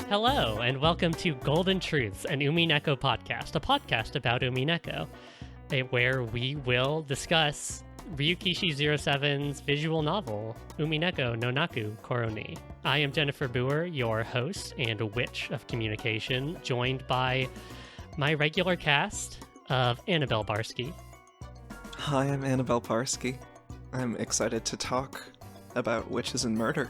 Hello, and welcome to Golden Truths, an Umineko podcast, a podcast about Umineko, where we will discuss Ryukishi 07's visual novel, Umineko no Naku Koroni. I am Jennifer Booher, your host and witch of communication, joined by my regular cast of Annabelle Barsky. Hi, I'm Annabelle Barsky. I'm excited to talk about witches and murder.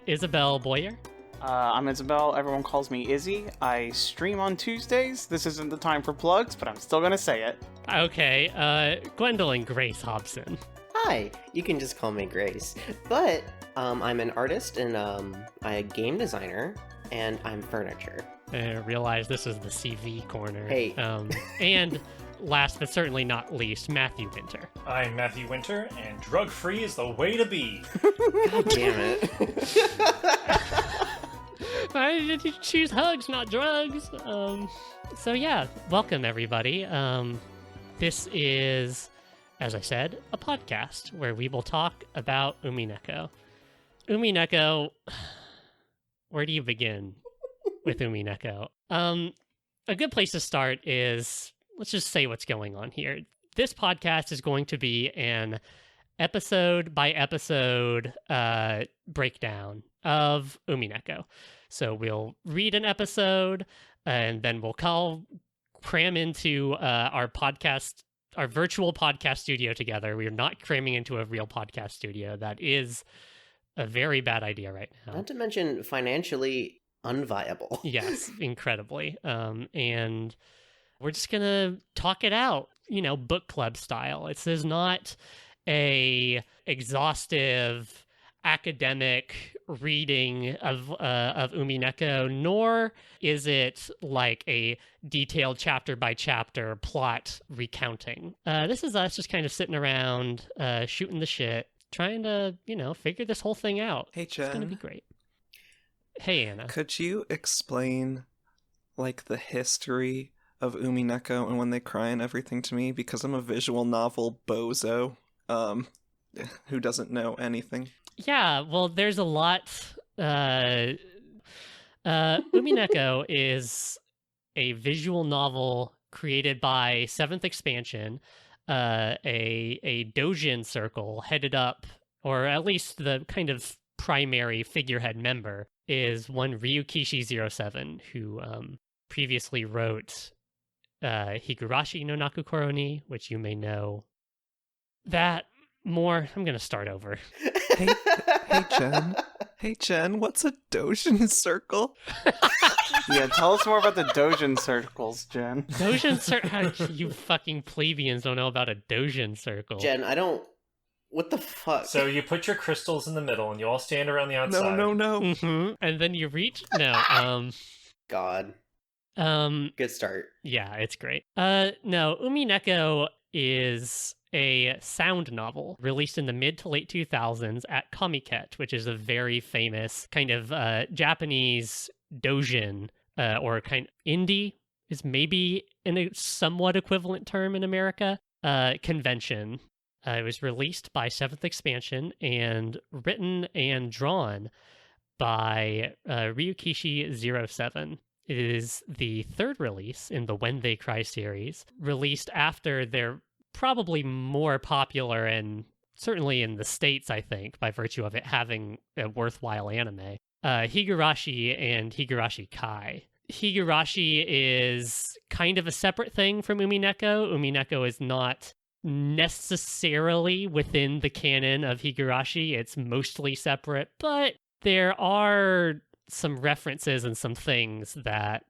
Isabelle Boyer. I'm Isabelle. Everyone calls me Izzy. I stream on Tuesdays. This isn't the time for plugs, but I'm still gonna say it. Okay, Gwendolyn Grace Hobson. Hi, you can just call me Grace. But I'm an artist and I'm a game designer and I'm furniture. I realize this is the CV corner. Hey. And last but certainly not least, Matthew Winter. I'm Matthew Winter, and drug-free is the way to be. God damn it. Why did you choose hugs, not drugs? So yeah, welcome everybody. This is, as I said, a podcast where we will talk about Umineko. Umineko, where do you begin with Umineko? A good place to start is, let's just say what's going on here. This podcast is going to be an episode by episode breakdown of Umineko. So we'll read an episode and then we'll cram into our virtual podcast studio together. We are not cramming into a real podcast studio. That is a very bad idea right now. Not to mention financially unviable. Yes, incredibly. And we're just going to talk it out, book club style. This is not a exhaustive academic reading of Umineko, nor is it like a detailed chapter by chapter plot recounting. This is us just kind of sitting around, shooting the shit, trying to, figure this whole thing out. Hey, Jen. It's going to be great. Hey, Anna. Could you explain, the history of Umineko and when they cry and everything to me? Because I'm a visual novel bozo, who doesn't know anything. Yeah, well, there's a lot. Umineko is a visual novel created by 7th Expansion, a doujin circle headed up, or at least the kind of primary figurehead member, is one Ryukishi 07, who previously wrote Higurashi no Naku Koroni, which you may know. That more, I'm going to start over. Hey, Jen, what's a doujin circle? Yeah, tell us more about the doujin circles, Jen. Doujin circle? You fucking plebeians don't know about a doujin circle. Jen, what the fuck? So you put your crystals in the middle, and you all stand around the outside. No. Mm-hmm. And then you reach... God. Good start. Yeah, it's great. No, Umineko is a sound novel released in the mid to late 2000s at Komiket, which is a very famous kind of Japanese doujin, or kind of indie is maybe a somewhat equivalent term in America, convention. It was released by 7th Expansion and written and drawn by Ryukishi 07. It is the third release in the When They Cry series, released after their probably more popular, and certainly in the States, I think, by virtue of it having a worthwhile anime, Higurashi and Higurashi Kai. Higurashi is kind of a separate thing from Umineko. Umineko is not necessarily within the canon of Higurashi. It's mostly separate, but there are some references and some things that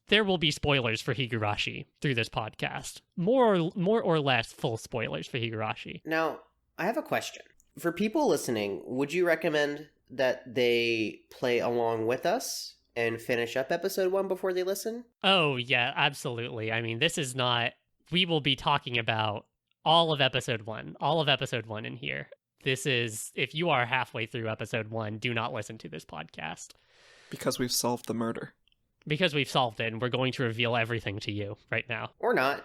there will be spoilers for Higurashi through this podcast. More or less full spoilers for Higurashi. Now, I have a question. For people listening, would you recommend that they play along with us and finish up episode 1 before they listen? Oh, yeah, absolutely. I mean, this is not... We will be talking about all of episode 1 in here. This is... If you are halfway through episode 1, do not listen to this podcast. Because we've solved the murder. Because we've solved it, and we're going to reveal everything to you right now. Or not,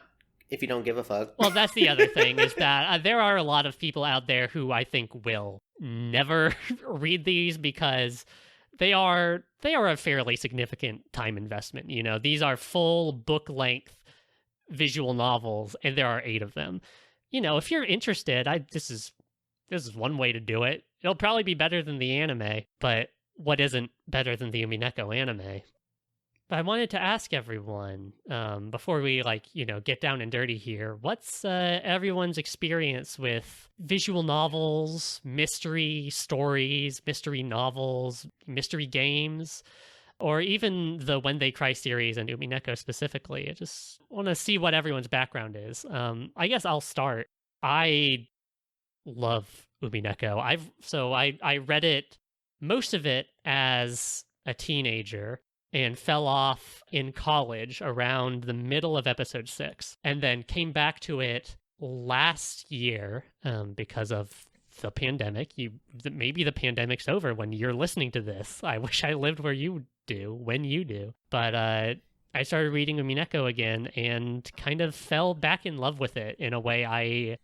if you don't give a fuck. Well, that's the other thing, is that there are a lot of people out there who I think will never read these because they are a fairly significant time investment. You know, these are full book length visual novels, and there are 8 of them. You know, if you're interested, this is one way to do it. It'll probably be better than the anime, but what isn't better than the Umineko anime? But I wanted to ask everyone, before we, get down and dirty here, what's everyone's experience with visual novels, mystery stories, mystery novels, mystery games, or even the When They Cry series and Umineko specifically? I just want to see what everyone's background is. I guess I'll start. I love Umineko. I read it, most of it as a teenager, and fell off in college around the middle of episode 6, and then came back to it last year because of the pandemic. Maybe the pandemic's over when you're listening to this. I wish I lived where you do, when you do. But I started reading Umineko again and kind of fell back in love with it in a way I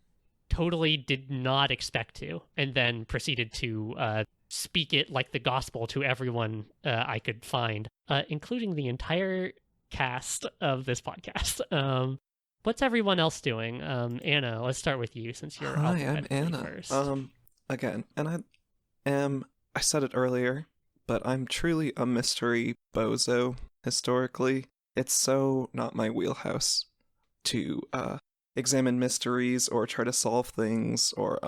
totally did not expect to, and then proceeded to speak it like the gospel to everyone I could find, including the entire cast of this podcast. What's everyone else doing? Anna, let's start with you since you're Hi, I'm Anna. first. Again, and I said it earlier, but I'm truly a mystery bozo historically. It's so not my wheelhouse to examine mysteries or try to solve things or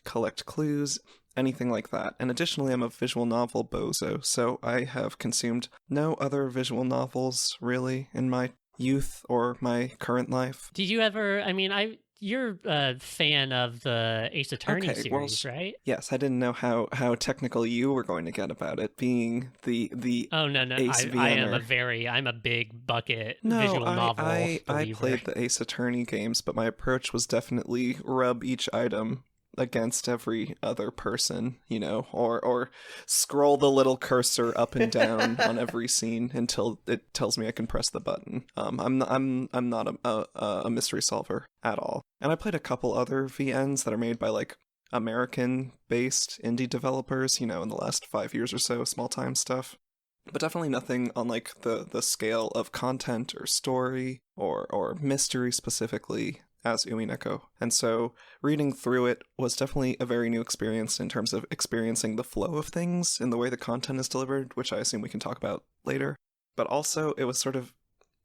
collect clues, anything like that. And additionally, I'm a visual novel bozo, so I have consumed no other visual novels really in my youth or my current life. Did you ever, you're a fan of the Ace Attorney Okay, series, right? Yes, I didn't know how technical you were going to get about it, being the Oh, no, Ace I'm a big bucket No, visual novel I believer. played the Ace Attorney games, but my approach was definitely rub each item against every other person, or scroll the little cursor up and down on every scene until it tells me I can press the button. I'm not a mystery solver at all. And I played a couple other VNs that are made by American-based indie developers, in the last 5 years or so, small-time stuff. But definitely nothing on the scale of content or story or mystery specifically as Umineko. And so reading through it was definitely a very new experience in terms of experiencing the flow of things and the way the content is delivered, which I assume we can talk about later. But also it was sort of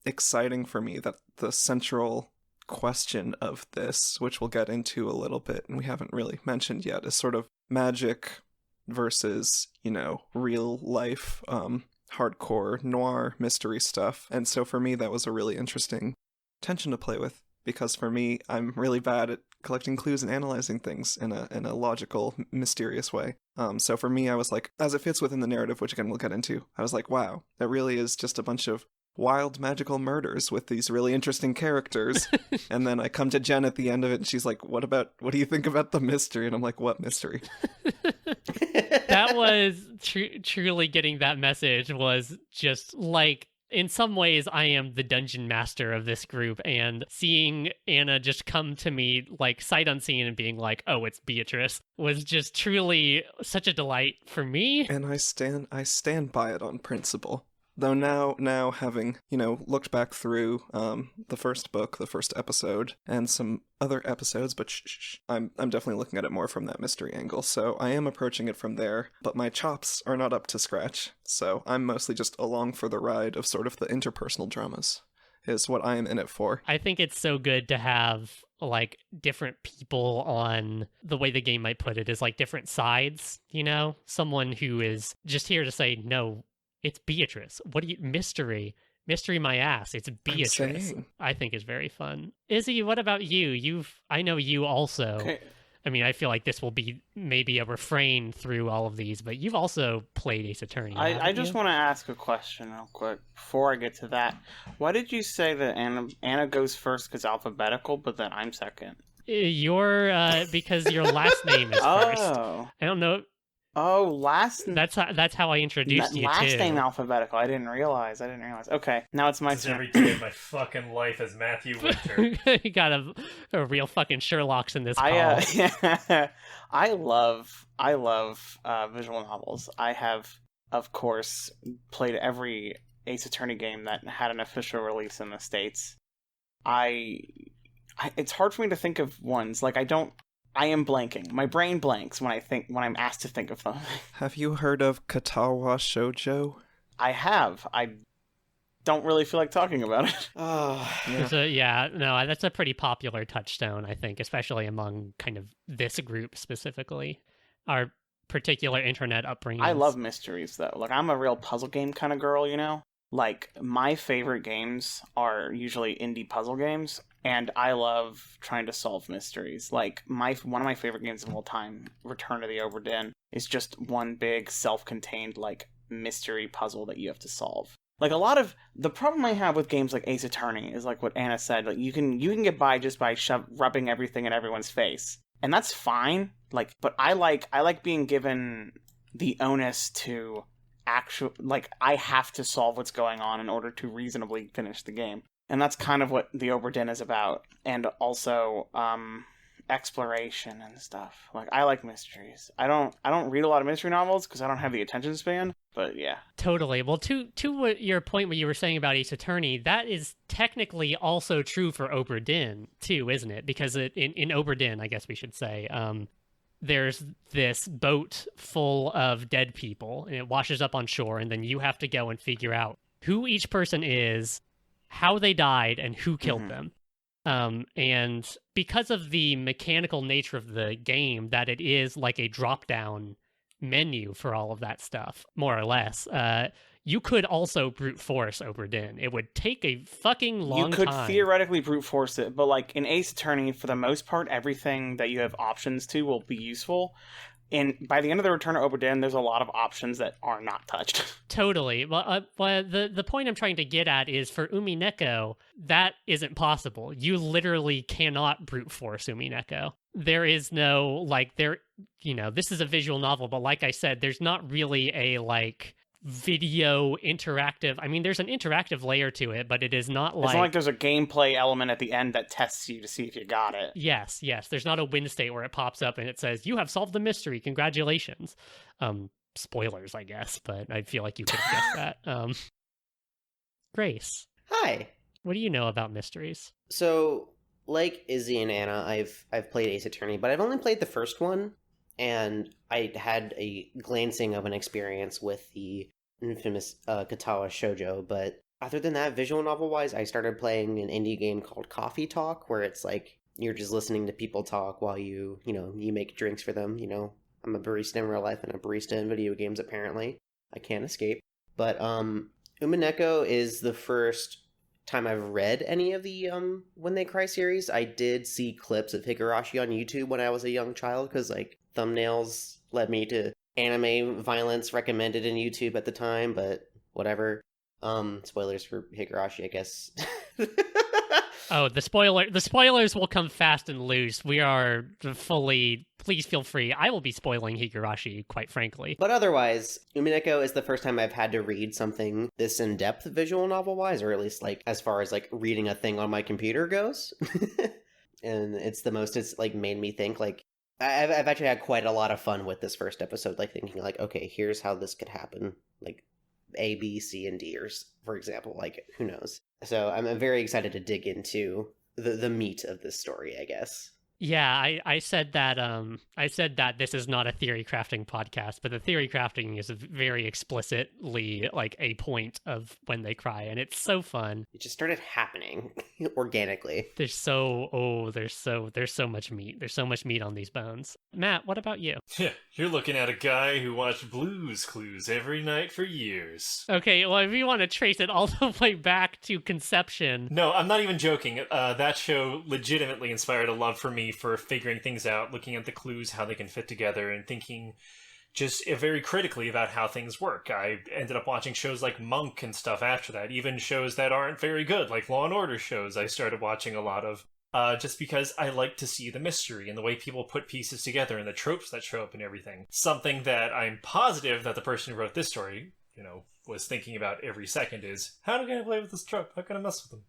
exciting for me that the central question of this, which we'll get into a little bit and we haven't really mentioned yet, is sort of magic versus, real life, hardcore noir mystery stuff. And so for me, that was a really interesting tension to play with. Because for me, I'm really bad at collecting clues and analyzing things in a logical, mysterious way. So for me, I was like, as it fits within the narrative, which again we'll get into, I was like, wow, that really is just a bunch of wild magical murders with these really interesting characters. And then I come to Jen at the end of it and she's like, what do you think about the mystery? And I'm like, what mystery? That was truly getting that message was just in some ways, I am the dungeon master of this group, and seeing Anna just come to me sight unseen and being like, "Oh, it's Beatrice," was just truly such a delight for me. And I stand by it on principle. Though now having, looked back through the first book, the first episode, and some other episodes, but I'm definitely looking at it more from that mystery angle. So I am approaching it from there, but my chops are not up to scratch. So I'm mostly just along for the ride of sort of the interpersonal dramas, is what I am in it for. I think it's so good to have different people on, the way the game might put it is different sides, someone who is just here to say, no, it's Beatrice. What do you... Mystery my ass. It's Beatrice. I think is very fun. Izzy, what about you? I know you also... Okay. I feel like this will be maybe a refrain through all of these, but you've also played Ace Attorney. I just want to ask a question real quick before I get to that. Why did you say that Anna goes first because alphabetical, but then I'm second? Because your last name is first. Oh. I don't know... Oh, That's how I introduced you last too. name alphabetical. I didn't realize. Okay, now it's my turn. Every day of my fucking life as Matthew Winter. You got a real fucking Sherlock's in this call. I love visual novels. I have of course, played every Ace Attorney game that had an official release in the States. It's hard for me to think of ones. Like, I am blanking. My brain blanks when I'm asked to think of them. Have you heard of Katawa Shoujo? I have. I don't really feel like talking about it. Yeah. That's a pretty popular touchstone, I think, especially among kind of this group specifically. Our particular internet upbringing. I love mysteries, though. Like, I'm a real puzzle game kind of girl, you know? Like, my favorite games are usually indie puzzle games, and I love trying to solve mysteries. Like, one of my favorite games of all time, Return to the Obra Dinn, is just one big self-contained, like, mystery puzzle that you have to solve. Like, a lot of the problem I have with games like Ace Attorney is like what Anna said. Like, you can get by just by rubbing everything in everyone's face, and that's fine. Like, but I like being given the onus to I have to solve what's going on in order to reasonably finish the game, and that's kind of what the Obra Dinn is about, and also exploration and stuff. Like, I like mysteries. I don't read a lot of mystery novels because I don't have the attention span. But yeah, totally. Well, to what your point, what you were saying about Ace Attorney, that is technically also true for Obra Dinn too, isn't it? Because in Obra Dinn, I guess we should say, there's this boat full of dead people, and it washes up on shore, and then you have to go and figure out who each person is, how they died, and who killed them. And because of the mechanical nature of the game, that it is like a drop-down menu for all of that stuff, more or less, you could also brute force Obra Dinn. It would take a fucking long time. You could theoretically brute force it, but like in Ace Attorney, for the most part, everything that you have options to will be useful. And by the end of the Return to Obra Dinn, there's a lot of options that are not touched. Totally. Well, the point I'm trying to get at is for Umineko, that isn't possible. You literally cannot brute force Umineko. There is no, this is a visual novel, but like I said, there's not really a, video interactive. I mean, there's an interactive layer to it, but it is not like... It's not like there's a gameplay element at the end that tests you to see if you got it. Yes. There's not a win state where it pops up and it says, you have solved the mystery, congratulations. Spoilers, I guess, but I feel like you could have guessed that. Grace. Hi. What do you know about mysteries? So, like Izzy and Anna, I've played Ace Attorney, but I've only played the first one, and I had a glancing of an experience with the infamous Katawa Shoujo, but other than that, visual novel-wise, I started playing an indie game called Coffee Talk, where it's like you're just listening to people talk while you make drinks for them. I'm a barista in real life and a barista in video games, apparently. I can't escape. But Umineko is the first time I've read any of the When They Cry series. I did see clips of Higurashi on YouTube when I was a young child, because thumbnails led me to anime violence recommended in YouTube at the time, but whatever. Spoilers for Higurashi, I guess. Oh, the spoilers will come fast and loose. We are fully... Please feel free. I will be spoiling Higurashi, quite frankly. But otherwise, Umineko is the first time I've had to read something this in-depth visual novel-wise, or at least, as far as, reading a thing on my computer goes. And it's made me think, I've actually had quite a lot of fun with this first episode, thinking, okay, here's how this could happen. A, B, C, and D, or, for example, who knows? So I'm very excited to dig into the meat of this story, I guess. Yeah, I said that this is not a theory crafting podcast, but the theory crafting is very explicitly a point of When They Cry, and it's so fun. It just started happening organically. There's so much meat. There's so much meat on these bones. Matt, what about you? Yeah, you're looking at a guy who watched Blue's Clues every night for years. Okay, well, if you want to trace it all the way back to conception. No, I'm not even joking. That show legitimately inspired a love for me for figuring things out, looking at the clues, how they can fit together, and thinking just very critically about how things work. I ended up watching shows like Monk and stuff after that, even shows that aren't very good, like Law & Order shows I started watching a lot of, just because I like to see the mystery and the way people put pieces together and the tropes that show up and everything. Something that I'm positive that the person who wrote this story, was thinking about every second is, how am I going to play with this trope? How can I mess with them?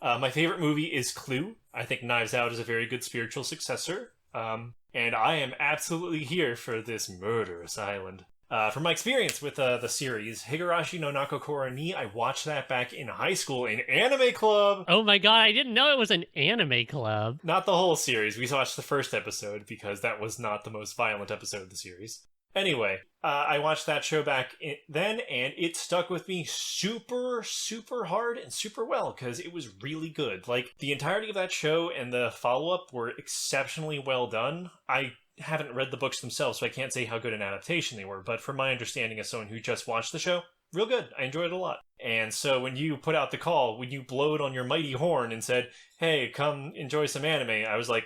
My favorite movie is Clue. I think Knives Out is a very good spiritual successor. And I am absolutely here for this murderous island. From my experience with the series, Higurashi no Nakokora ni, I watched that back in high school in anime club. Oh my god, I didn't know it was an anime club. Not the whole series. We watched the first episode because that was not the most violent episode of the series. Anyway, I watched that show back then, and it stuck with me super, super hard and super well, because it was really good. Like, the entirety of that show and the follow-up were exceptionally well done. I haven't read the books themselves, so I can't say how good an adaptation they were, but from my understanding as someone who just watched the show, real good. I enjoyed it a lot. And so when you put out the call, when you blowed on your mighty horn and said, hey, come enjoy some anime, I was like,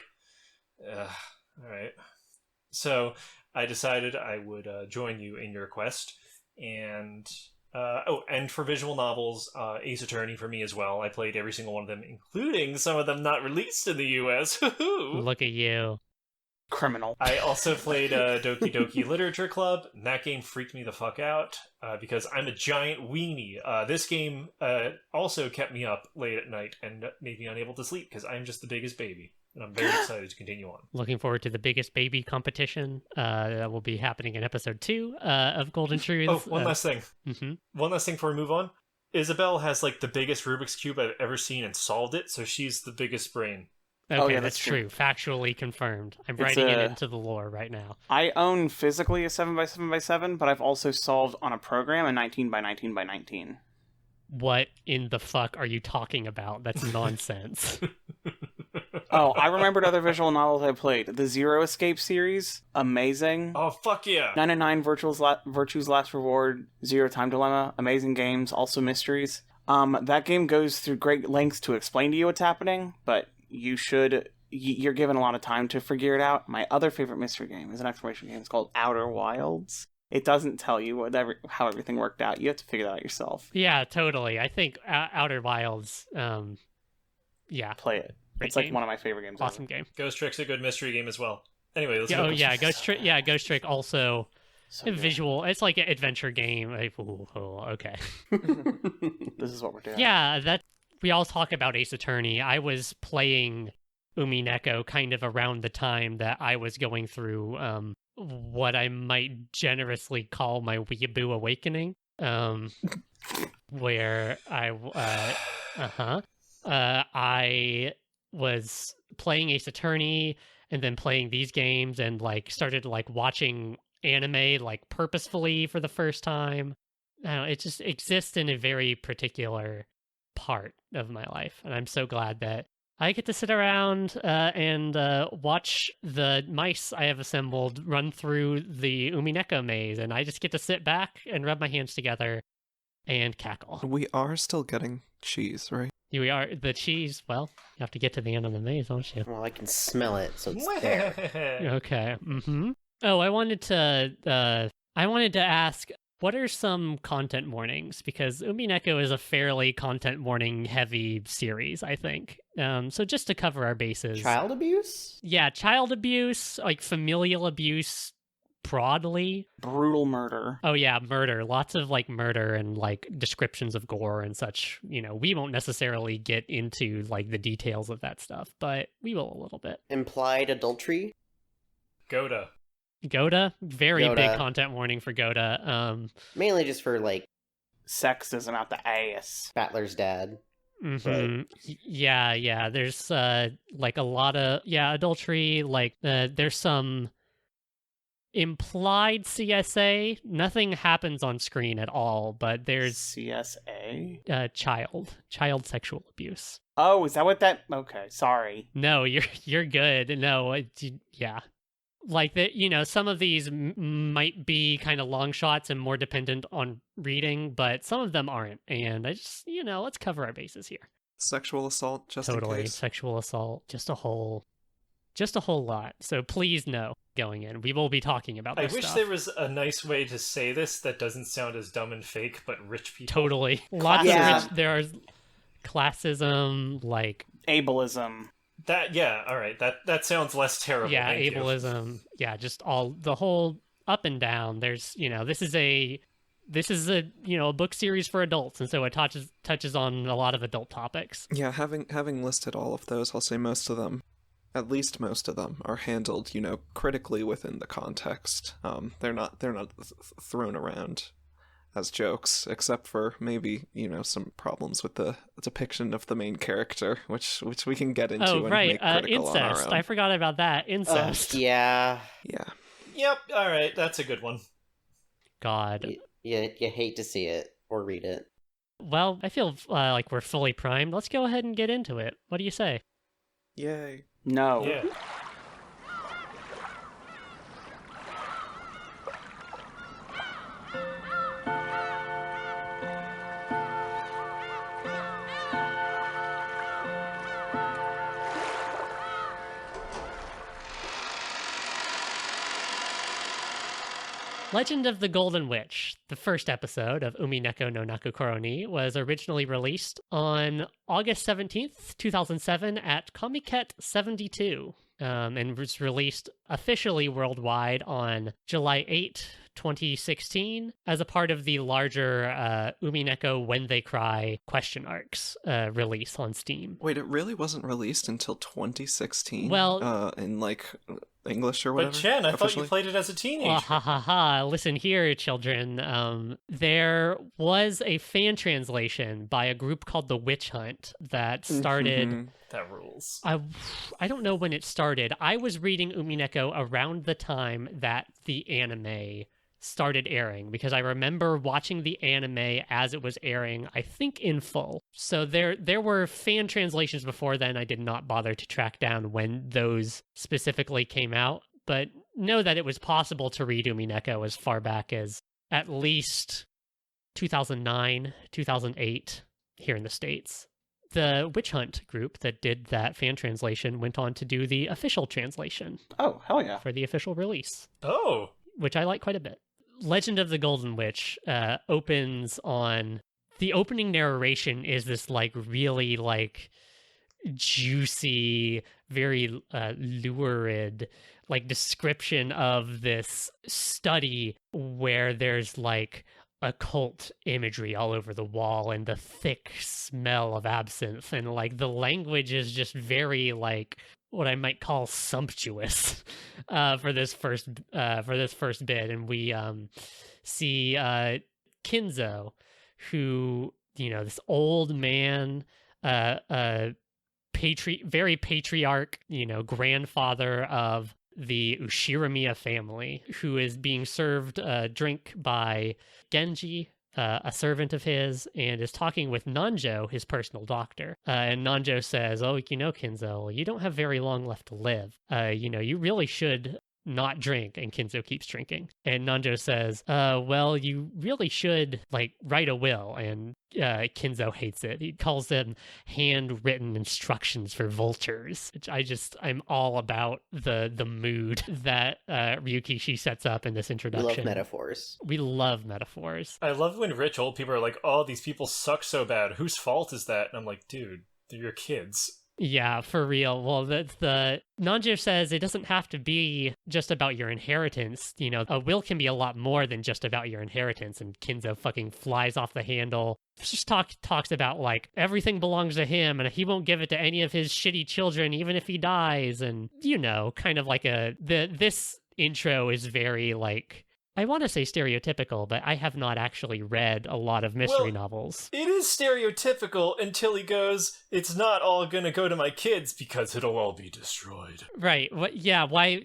alright. So I decided I would join you in your quest. And and for visual novels, Ace Attorney for me as well. I played every single one of them, including some of them not released in the US. Look at you. Criminal. I also played Doki Doki Literature Club, and that game freaked me the fuck out because I'm a giant weenie. This game also kept me up late at night and made me unable to sleep because I'm just the biggest baby. And I'm very excited to continue on. Looking forward to the biggest baby competition that will be happening in episode 2 of Golden Truths. Oh, one last thing. Mm-hmm. One last thing before we move on. Isabelle has like the biggest Rubik's Cube I've ever seen and solved it, so she's the biggest brain. Okay, yeah, that's that's true. Factually confirmed. I'm It's writing it into the lore right now. I own physically a 7x7x7, but I've also solved on a program a 19x19x19. What in the fuck are you talking about? That's nonsense. Oh, I remembered other visual novels I played. The Zero Escape series, amazing. Oh, fuck yeah. 99 Virtue's Last Reward, Zero Time Dilemma, amazing games, also mysteries. That game goes through great lengths to explain to you what's happening, but you're given a lot of time to figure it out. My other favorite mystery game is an exploration game. It's called Outer Wilds. It doesn't tell you how everything worked out. You have to figure that out yourself. Yeah, totally. I think Outer Wilds, yeah. Play it. Great It's like game. one of my favorite games. Awesome game. Ghost Trick's a good mystery game as well. Anyway, let's Yeah, go. oh yeah, Ghost Trick also So a good. visual. It's like an adventure game. Okay. This is what we're doing. Yeah, we all talk about Ace Attorney. I was playing Umineko kind of around the time that I was going through what I might generously call my weeaboo awakening, where I was playing Ace Attorney and then playing these games and like started like watching anime like purposefully for the first time. I don't know, it just exists in a very particular part of my life, and I'm so glad that I get to sit around and watch the mice I have assembled run through the Umineko maze, and I just get to sit back and rub my hands together and cackle. We are still getting cheese, right? We are the cheese. Well, you have to get to the end of the maze, don't you? Well, I can smell it, so it's there. Okay. Mm-hmm. Oh, I wanted to ask, what are some content warnings? Because Umineko is a fairly content warning heavy series, I think. So just to cover our bases. Child abuse? Yeah, child abuse, like familial abuse broadly. Brutal murder. Oh yeah, murder. Lots of like murder and like descriptions of gore and such. You know, we won't necessarily get into like the details of that stuff, but we will a little bit. Implied adultery? Goda. Goda, very Goda. big content warning for Goda. Mainly just for, like, Sexism out the ass. Battler's dad. Mhm. Yeah. There's like a lot of adultery. Like there's some implied CSA. Nothing happens on screen at all, but there's CSA? child sexual abuse. Oh, is that what that... Okay, sorry. No, you're good. No, yeah. Like that, you know, some of these might be kind of long shots and more dependent on reading, but some of them aren't. And I just, you know, let's cover our bases here. Sexual assault, just Totally, in case. sexual assault, just a whole lot. So please know going in, we will be talking about I this wish stuff. there was a nice way to say this that doesn't sound as dumb and fake, but rich people. Totally, lots Yeah. of rich. There are classism, like Ableism. That, yeah, all right. That sounds less terrible. yeah, Thank you. ableism, yeah, just all the whole up and down. There's, you know, this is a you know, a book series for adults, and so it touches on a lot of adult topics. Yeah, having listed all of those, I'll say most of them at least most of them are handled, critically within the context. They're not thrown around as jokes, except for maybe, some problems with the depiction of the main character, which we can get into and make critical incest. on our own. I forgot about that. Incest. Yeah. Yeah. Yep, alright, that's a good one. God. You hate to see it or read it. Well, I feel like we're fully primed. Let's go ahead and get into it. What do you say? Yay. No. Yeah. Legend of the Golden Witch, the first episode of Umineko no Nakokoro ni, was originally released on August 17th, 2007 at Comiket 72, and was released officially worldwide on July 8, 2016, as a part of the larger Umineko When They Cry question arcs release on Steam. Wait, it really wasn't released until 2016? Well, in English or whatever? But Chen, I thought officially? you played it as a teenager. Well, ha ha ha. Listen here, children. There was a fan translation by a group called The Witch Hunt that started... Mhm. That rules. I don't know when it started. I was reading Umineko around the time that the anime started airing, because I remember watching the anime as it was airing, I think in full. So there were fan translations before then. I did not bother to track down when those specifically came out, but know that it was possible to read Umineko as far back as at least 2009, 2008 here in the States. The Witch Hunt group that did that fan translation went on to do the official translation Oh, hell yeah. for the official release, Oh. which I like quite a bit. Legend of the Golden Witch opens on... The opening narration is this, really, juicy, very lurid, description of this study where there's, occult imagery all over the wall and the thick smell of absinthe. And, the language is just very, what I might call sumptuous for this first bit. And we see Kinzo, who, this old man, very patriarch, grandfather of the Ushiramiya family, who is being served a drink by Genji, a servant of his, and is talking with Nanjo, his personal doctor. And Nanjo says, "Oh, Kinzo, you don't have very long left to live. You really should not drink." And Kinzo keeps drinking. And Nanjo says, well, you really should, write a will. And Kinzo hates it. He calls them handwritten instructions for vultures, which I'm all about the mood that Ryukishi sets up in this introduction. We love metaphors. We love metaphors. I love when rich old people are like, "Oh, these people suck so bad. Whose fault is that?" And I'm like, dude, they're your kids. Yeah, for real. Well, the Nanjo says it doesn't have to be just about your inheritance. A will can be a lot more than just about your inheritance. And Kinzo fucking flies off the handle. Just talks about everything belongs to him and he won't give it to any of his shitty children, even if he dies. And kind of this intro is very I want to say stereotypical, but I have not actually read a lot of mystery novels. It is stereotypical until he goes, "It's not all gonna go to my kids because it'll all be destroyed." Right. Yeah, why?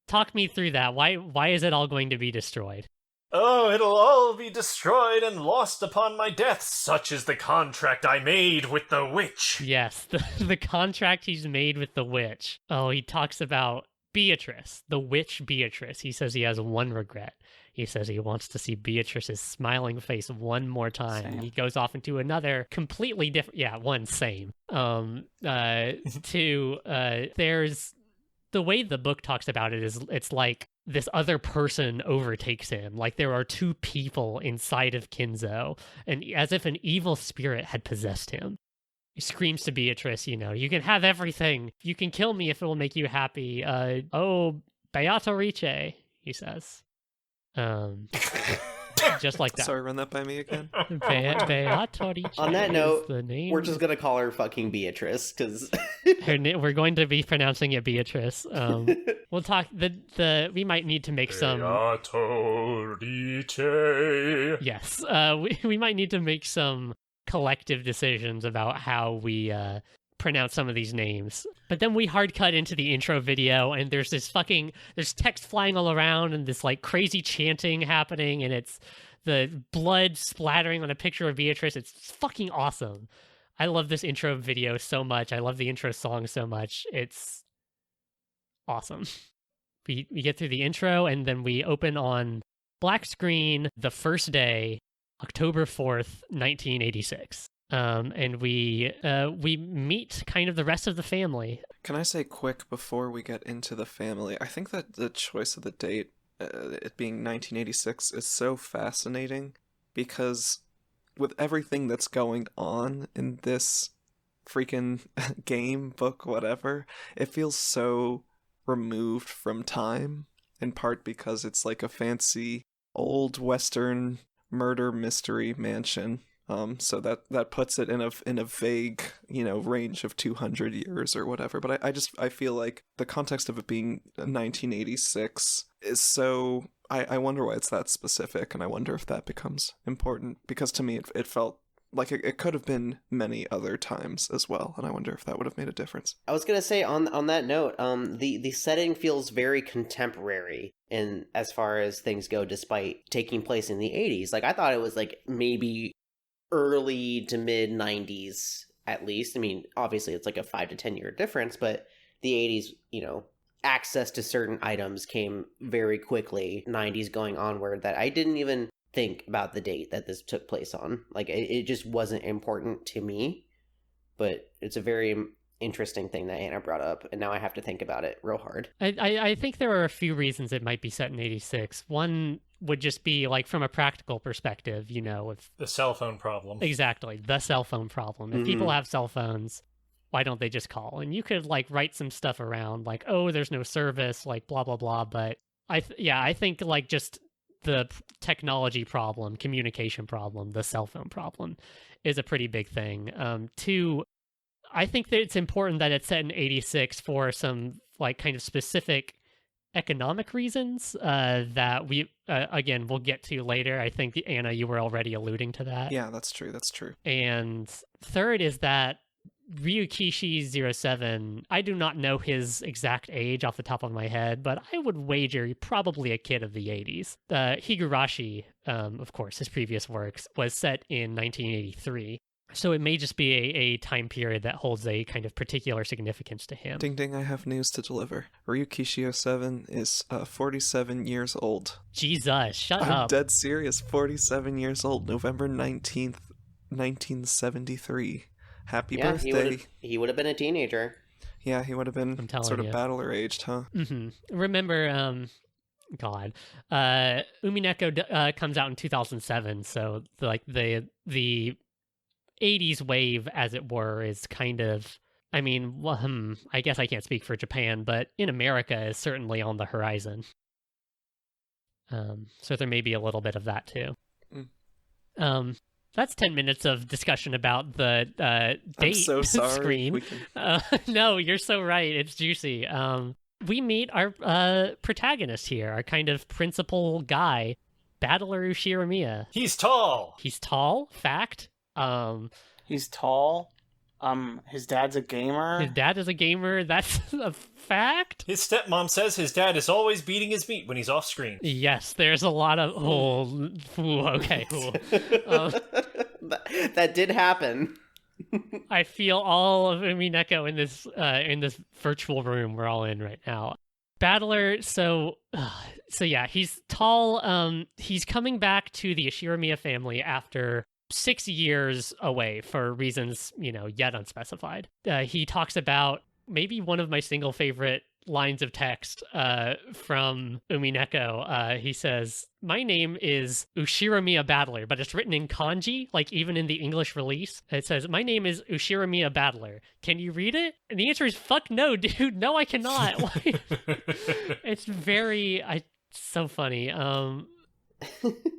Talk me through that. Why is it all going to be destroyed? "Oh, it'll all be destroyed and lost upon my death. Such is the contract I made with the witch." Yes, the contract he's made with the witch. Oh, he talks about Beatrice, the witch Beatrice. He says he has one regret. He says he wants to see Beatrice's smiling face one more time. Same. He goes off into another completely different... Yeah, same. There's... The way the book talks about it is it's like this other person overtakes him. There are two people inside of Kinzo, and as if an evil spirit had possessed him. He screams to Beatrice, "You can have everything. You can kill me if it will make you happy. Oh, Beato Riche," he says. Just like that. Sorry, run that by me again. Beatrice On that is note, the name. We're just gonna call her fucking Beatrice, because We're going to be pronouncing it Beatrice. We'll talk. We might need to make some. Beatrice. Yes. We might need to make some collective decisions about how we pronounce some of these names. But then we hard cut into the intro video, and there's text flying all around, and this like crazy chanting happening, and it's the blood splattering on a picture of Beatrice. It's fucking awesome. I love this intro video so much. I love the intro song so much. It's awesome. We get through the intro, and then we open on black screen the first day, October 4th, 1986. And we meet kind of the rest of the family. Can I say quick before we get into the family? I think that the choice of the date, it being 1986, is so fascinating because with everything that's going on in this freaking game, book, whatever, it feels so removed from time, in part because it's like a fancy old Western murder mystery mansion. So that puts it in a vague, range of 200 years or whatever. But I feel like the context of it being 1986 is so. I wonder why it's that specific, and I wonder if that becomes important, because to me it felt like it could have been many other times as well, and I wonder if that would have made a difference. I was gonna say on that note, the setting feels very contemporary in as far as things go, despite taking place in the 80s. Like, I thought it was like maybe early to mid 90s at least. I mean, obviously it's like a 5 to 10 year difference, but the 80s, access to certain items came very quickly. 90s going onward, that I didn't even think about the date that this took place on. Like, it just wasn't important to me. But it's a very interesting thing that Anna brought up, and now I have to think about it real hard. I think there are a few reasons it might be set in 86. One would just be like from a practical perspective, with The cell phone problem. Exactly, the cell phone problem. If people have cell phones, why don't they just call? And you could like write some stuff around like, oh, there's no service, like blah blah blah. But I think like just the technology problem, communication problem, the cell phone problem is a pretty big thing. Two, I think that it's important that it's set in 86 for some like kind of specific economic reasons that we again we'll get to later. I think Anna, you were already alluding to that. Yeah, that's true. And third is that Ryukishi07, I do not know his exact age off the top of my head, but I would wager probably a kid of the 80s. Higurashi, of course, his previous works, was set in 1983. So it may just be a time period that holds a kind of particular significance to him. Ding ding, I have news to deliver. Ryukishi07 is 47 years old. Jesus, shut up. I'm dead serious. 47 years old. November 19th, 1973. Happy birthday. He would have been a teenager. Yeah, he would have been sort of battler aged, huh? Mm-hmm. Remember, Umineko comes out in 2007, so like the 80s wave, as it were, is kind of, I mean, I guess I can't speak for Japan, but in America is certainly on the horizon. So there may be a little bit of that too. That's 10 minutes of discussion about the date I'm so sorry. screen. No, you're so right. It's juicy. We meet our protagonist here, our kind of principal guy, Battler Ushiramiya. He's tall. He's tall, fact. He's tall. His dad's a gamer. His dad is a gamer. That's a fact. His stepmom says his dad is always beating his meat when he's off screen. Yes, there's a lot of okay. That did happen. I feel all of Umineko in this virtual room we're all in right now. Battler, so yeah, he's tall. He's coming back to the Ushiramiya family after 6 years away for reasons, yet unspecified. He talks about maybe one of my single favorite lines of text from Umineko. He says, "My name is Ushiramiya Battler," but it's written in kanji, like even in the English release. It says, "My name is Ushiramiya Battler. Can you read it?" And the answer is, fuck no, dude. No, I cannot. It's so funny.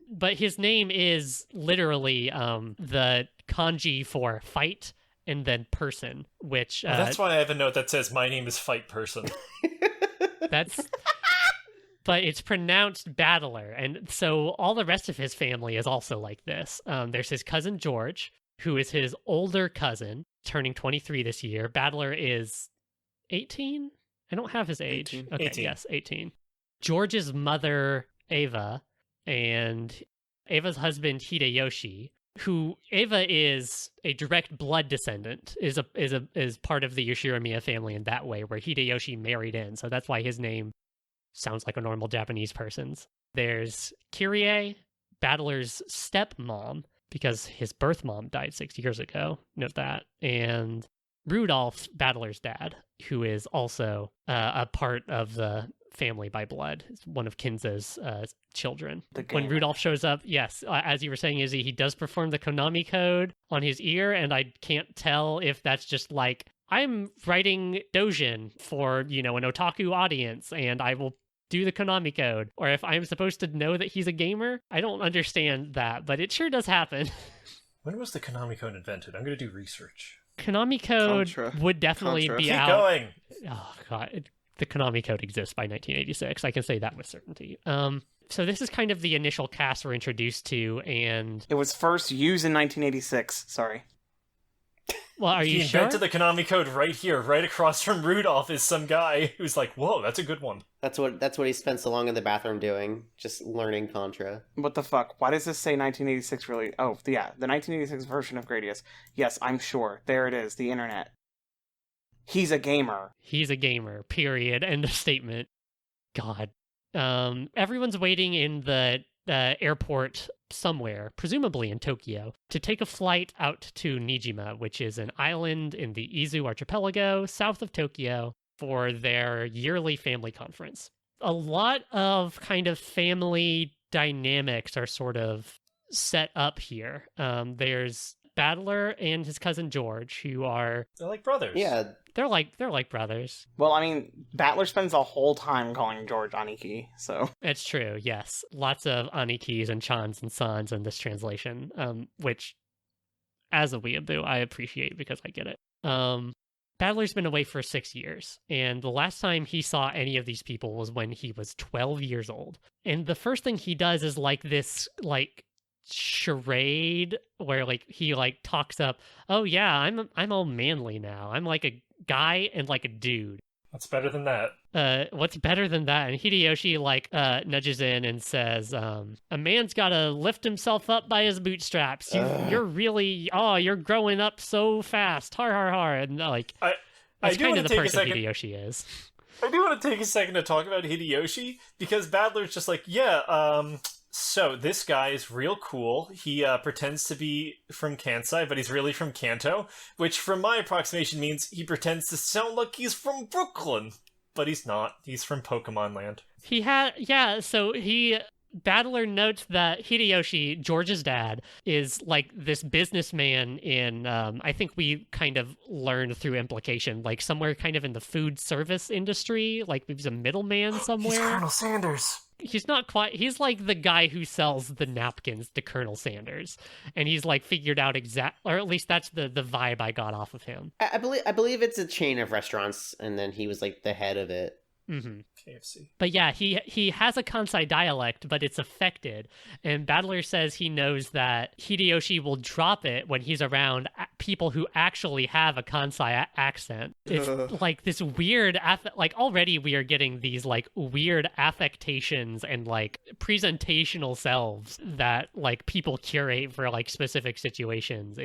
But his name is literally the kanji for fight and then person, which... that's why I have a note that says, my name is Fight Person. That's... But it's pronounced Battler, and so all the rest of his family is also like this. There's his cousin George, who is his older cousin, turning 23 this year. Battler is 18? I don't have his age. 18. Okay, 18. yes, 18. George's mother, Ava, and Ava's husband, Hideyoshi, who Ava is a direct blood descendant, is part of the Yoshiramiya family in that way, where Hideyoshi married in. So that's why his name sounds like a normal Japanese person's. There's Kyrie, Battler's stepmom, because his birth mom died 6 years ago. Note that. And Rudolf, Battler's dad, who is also a part of the family by blood. It's one of Kinza's children. When Rudolf shows up, yes, as you were saying, Izzy, he does perform the Konami code on his ear, and I can't tell if that's just like, I'm writing Dojin for, an otaku audience, and I will do the Konami code, or if I'm supposed to know that he's a gamer. I don't understand that, but it sure does happen. When was the Konami code invented? I'm going to do research. Konami code Contra. would definitely Contra. be Keep out. going. Oh god, the Konami code exists by 1986. I can say that with certainty. So this is kind of the initial cast we're introduced to, and It was first used in 1986. Sorry. well, are He you sure? invented the Konami code right here, right across from Rudolph is some guy who's like, whoa, that's a good one. That's what he spent so long in the bathroom doing, just learning Contra. What the fuck? Why does this say 1986 really? Oh, yeah, the 1986 version of Gradius. Yes, I'm sure. There it is, the internet. He's a gamer. He's a gamer, period. End of statement. God. Everyone's waiting in the airport somewhere, presumably in Tokyo, to take a flight out to Nijima, which is an island in the Izu archipelago south of Tokyo, for their yearly family conference. A lot of kind of family dynamics are sort of set up here. There's Battler and his cousin George, who are... They're like brothers. Yeah, They're like brothers. Well, I mean, Battler spends the whole time calling George Aniki, so... It's true, yes. Lots of Anikis and Chans and Sans in this translation, which, as a weeaboo, I appreciate because I get it. Battler's been away for 6 years, and the last time he saw any of these people was when he was 12 years old. And the first thing he does is this charade where he talks up, oh yeah, I'm all manly now. I'm like a guy and like a dude. What's better than that? What's better than that? And Hideyoshi nudges in and says, a man's gotta lift himself up by his bootstraps. You're really, you're growing up so fast. Har har har. And that's kind of the person Hideyoshi is. I do want to take a second to talk about Hideyoshi, because Battler's just so this guy is real cool. He pretends to be from Kansai, but he's really from Kanto, which from my approximation means he pretends to sound like he's from Brooklyn, but he's not. He's from Pokemon Land. Battler notes that Hideyoshi, George's dad, is this businessman in, I think we kind of learned through implication, somewhere kind of in the food service industry, he's a middleman somewhere. He's Colonel Sanders. He's not quite, he's the guy who sells the napkins to Colonel Sanders. And he's figured out or at least that's the vibe I got off of him. I believe it's a chain of restaurants, and then he was the head of it. Mm-hmm. KFC. But yeah, he has a Kansai dialect, but it's affected. And Battler says he knows that Hideyoshi will drop it when he's around people who actually have a Kansai accent. It's this weird, already we are getting these weird affectations and presentational selves that people curate for specific situations.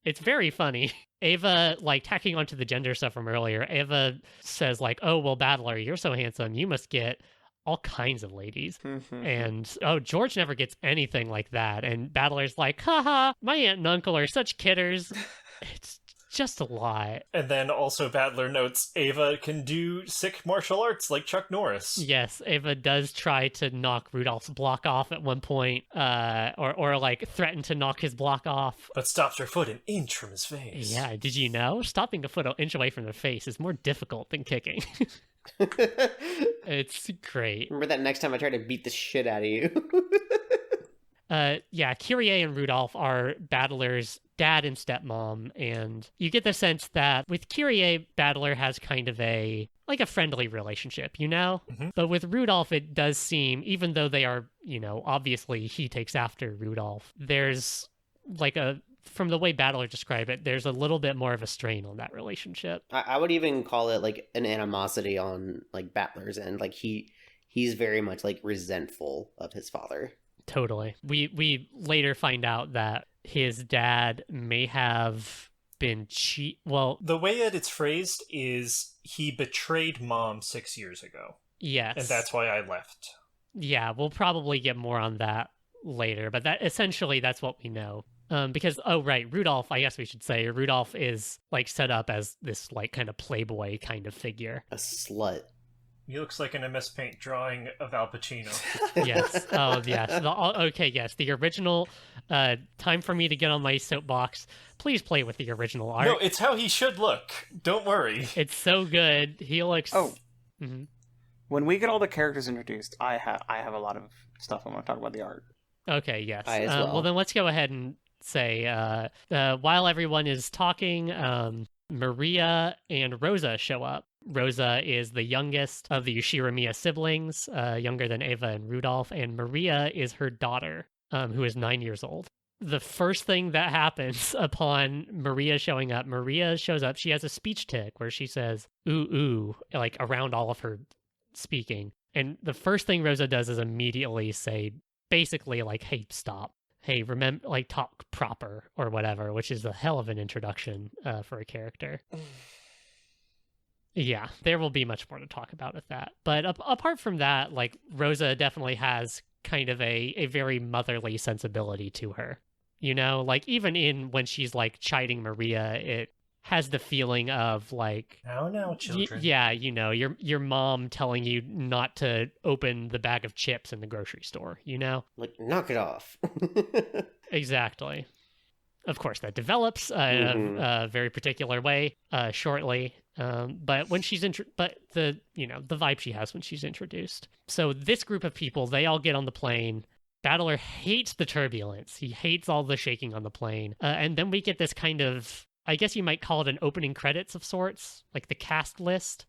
It's very funny. Ava, tacking onto the gender stuff from earlier, Ava says, oh, well, Battler, you're so handsome. You must get all kinds of ladies. And, George never gets anything like that. And Battler's haha, my aunt and uncle are such kidders. It's just a lot. And then also Battler notes Ava can do sick martial arts like Chuck Norris. Yes, Ava does try to knock Rudolph's block off at one point, or threaten to knock his block off. But stops her foot an inch from his face. Yeah, did you know? Stopping a foot an inch away from their face is more difficult than kicking. It's great. Remember that next time I tried to beat the shit out of you? Kyrie and Rudolf are Battler's dad and stepmom, and you get the sense that with Kyrie, Battler has kind of a friendly relationship, you know? Mm-hmm. But with Rudolf, it does seem, even though they are, obviously he takes after Rudolf, there's from the way Battler described it, there's a little bit more of a strain on that relationship. I would even call it like an animosity on like Battler's end. Like he's very much like resentful of his father. Totally. We later find out that his dad may have been the way that it's phrased is he betrayed mom 6 years ago. Yes. And that's why I left. Yeah, we'll probably get more on that later, but that's what we know. Because, Rudolf, I guess we should say, Rudolf is, set up as this, kind of playboy kind of figure. A slut. He looks like an MS Paint drawing of Al Pacino. Yes. Oh, yes. Yes. The original, time for me to get on my soapbox. Please play with the original art. No, it's how he should look. Don't worry. It's so good. He looks... Oh. Mm-hmm. When we get all the characters introduced, I have a lot of stuff I want to talk about the art. Okay, yes. I as well. Well, then let's go ahead and say, while everyone is talking, Maria and Rosa show up. Rosa is the youngest of the Yoshiramiya siblings, younger than Eva and Rudolf, and Maria is her daughter, who is 9 years old. The first thing that happens upon Maria showing up, Maria shows up, she has a speech tick where she says, ooh, around all of her speaking. And the first thing Rosa does is immediately say, basically, hey, stop. Hey, remember, talk proper or whatever, which is a hell of an introduction for a character. Yeah, there will be much more to talk about with that. But apart from that, Rosa definitely has kind of a very motherly sensibility to her. Even when she's, chiding Maria, it has the feeling of, Now, children. your mom telling you not to open the bag of chips in the grocery store, knock it off. Exactly. Of course, that develops in a very particular way shortly. But when she's the vibe she has when she's introduced. So this group of people, they all get on the plane. Battler hates the turbulence. He hates all the shaking on the plane. And then we get this kind of, I guess you might call it an opening credits of sorts, the cast list,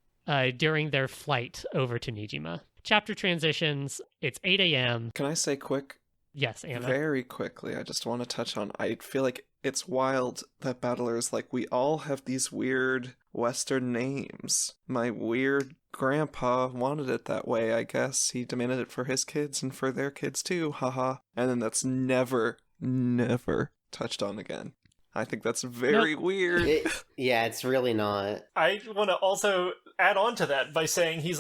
during their flight over to Nijima. Chapter transitions. It's 8 a.m. Can I say quick? Yes, Anna. Very quickly, I just want to touch on, I feel like it's wild that Battler is we all have these weird Western names. My weird grandpa wanted it that way, I guess. He demanded it for his kids and for their kids too, haha. And then that's never touched on again. I think that's very weird. It's really not. I want to also add on to that by saying he's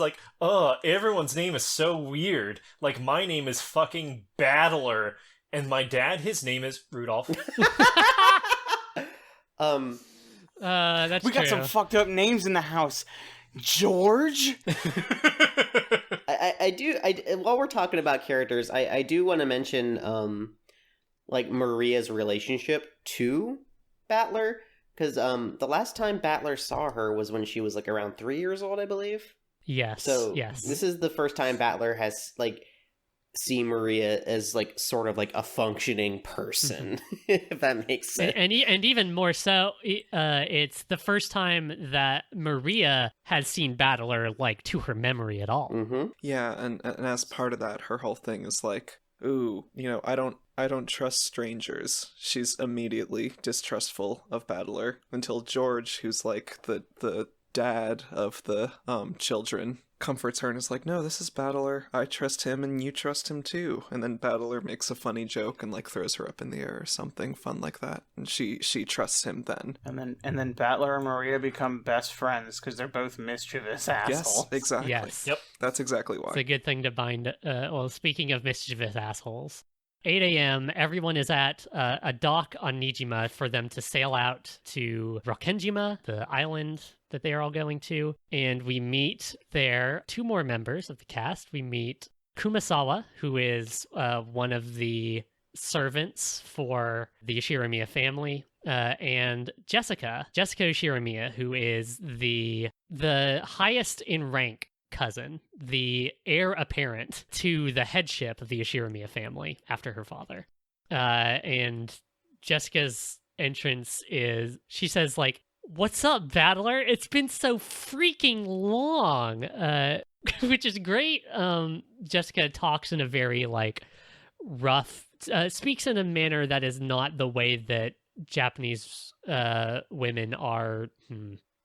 everyone's name is so weird. My name is fucking Battler, and my dad, his name is Rudolph. That's we got true. some fucked up names in the house. George? I do, while we're talking about characters, I do want to mention, Maria's relationship to Battler, because the last time Battler saw her was when she was around 3 years old, I believe. Yes. So yes. This is the first time Battler has seen Maria as sort of a functioning person, if that makes sense. And even more so, it's the first time that Maria has seen Battler to her memory at all. Mm-hmm. Yeah, and as part of that, her whole thing is ooh, I don't trust strangers. She's immediately distrustful of Battler until George, who's the dad of the children, comforts her and is no, this is Battler. I trust him and you trust him too. And then Battler makes a funny joke and throws her up in the air or something fun like that. And she trusts him then. And then Battler and Maria become best friends because they're both mischievous assholes. Yes, exactly. Yes. Yep. That's exactly why. It's a good thing to bind. Speaking of mischievous assholes, 8 a.m., everyone is at a dock on Nijima for them to sail out to Rokkenjima, the island that they are all going to. And we meet there two more members of the cast. We meet Kumasawa, who is one of the servants for the Yoshiramiya family, and Jessica Yoshiramiya, who is the highest in rank cousin, the heir apparent to the headship of the Yoshiramiya family after her father. And Jessica's entrance is, she says, like, "What's up, Battler? It's been so freaking long," which is great. Jessica talks in a very, like, rough, speaks in a manner that is not the way that Japanese women are,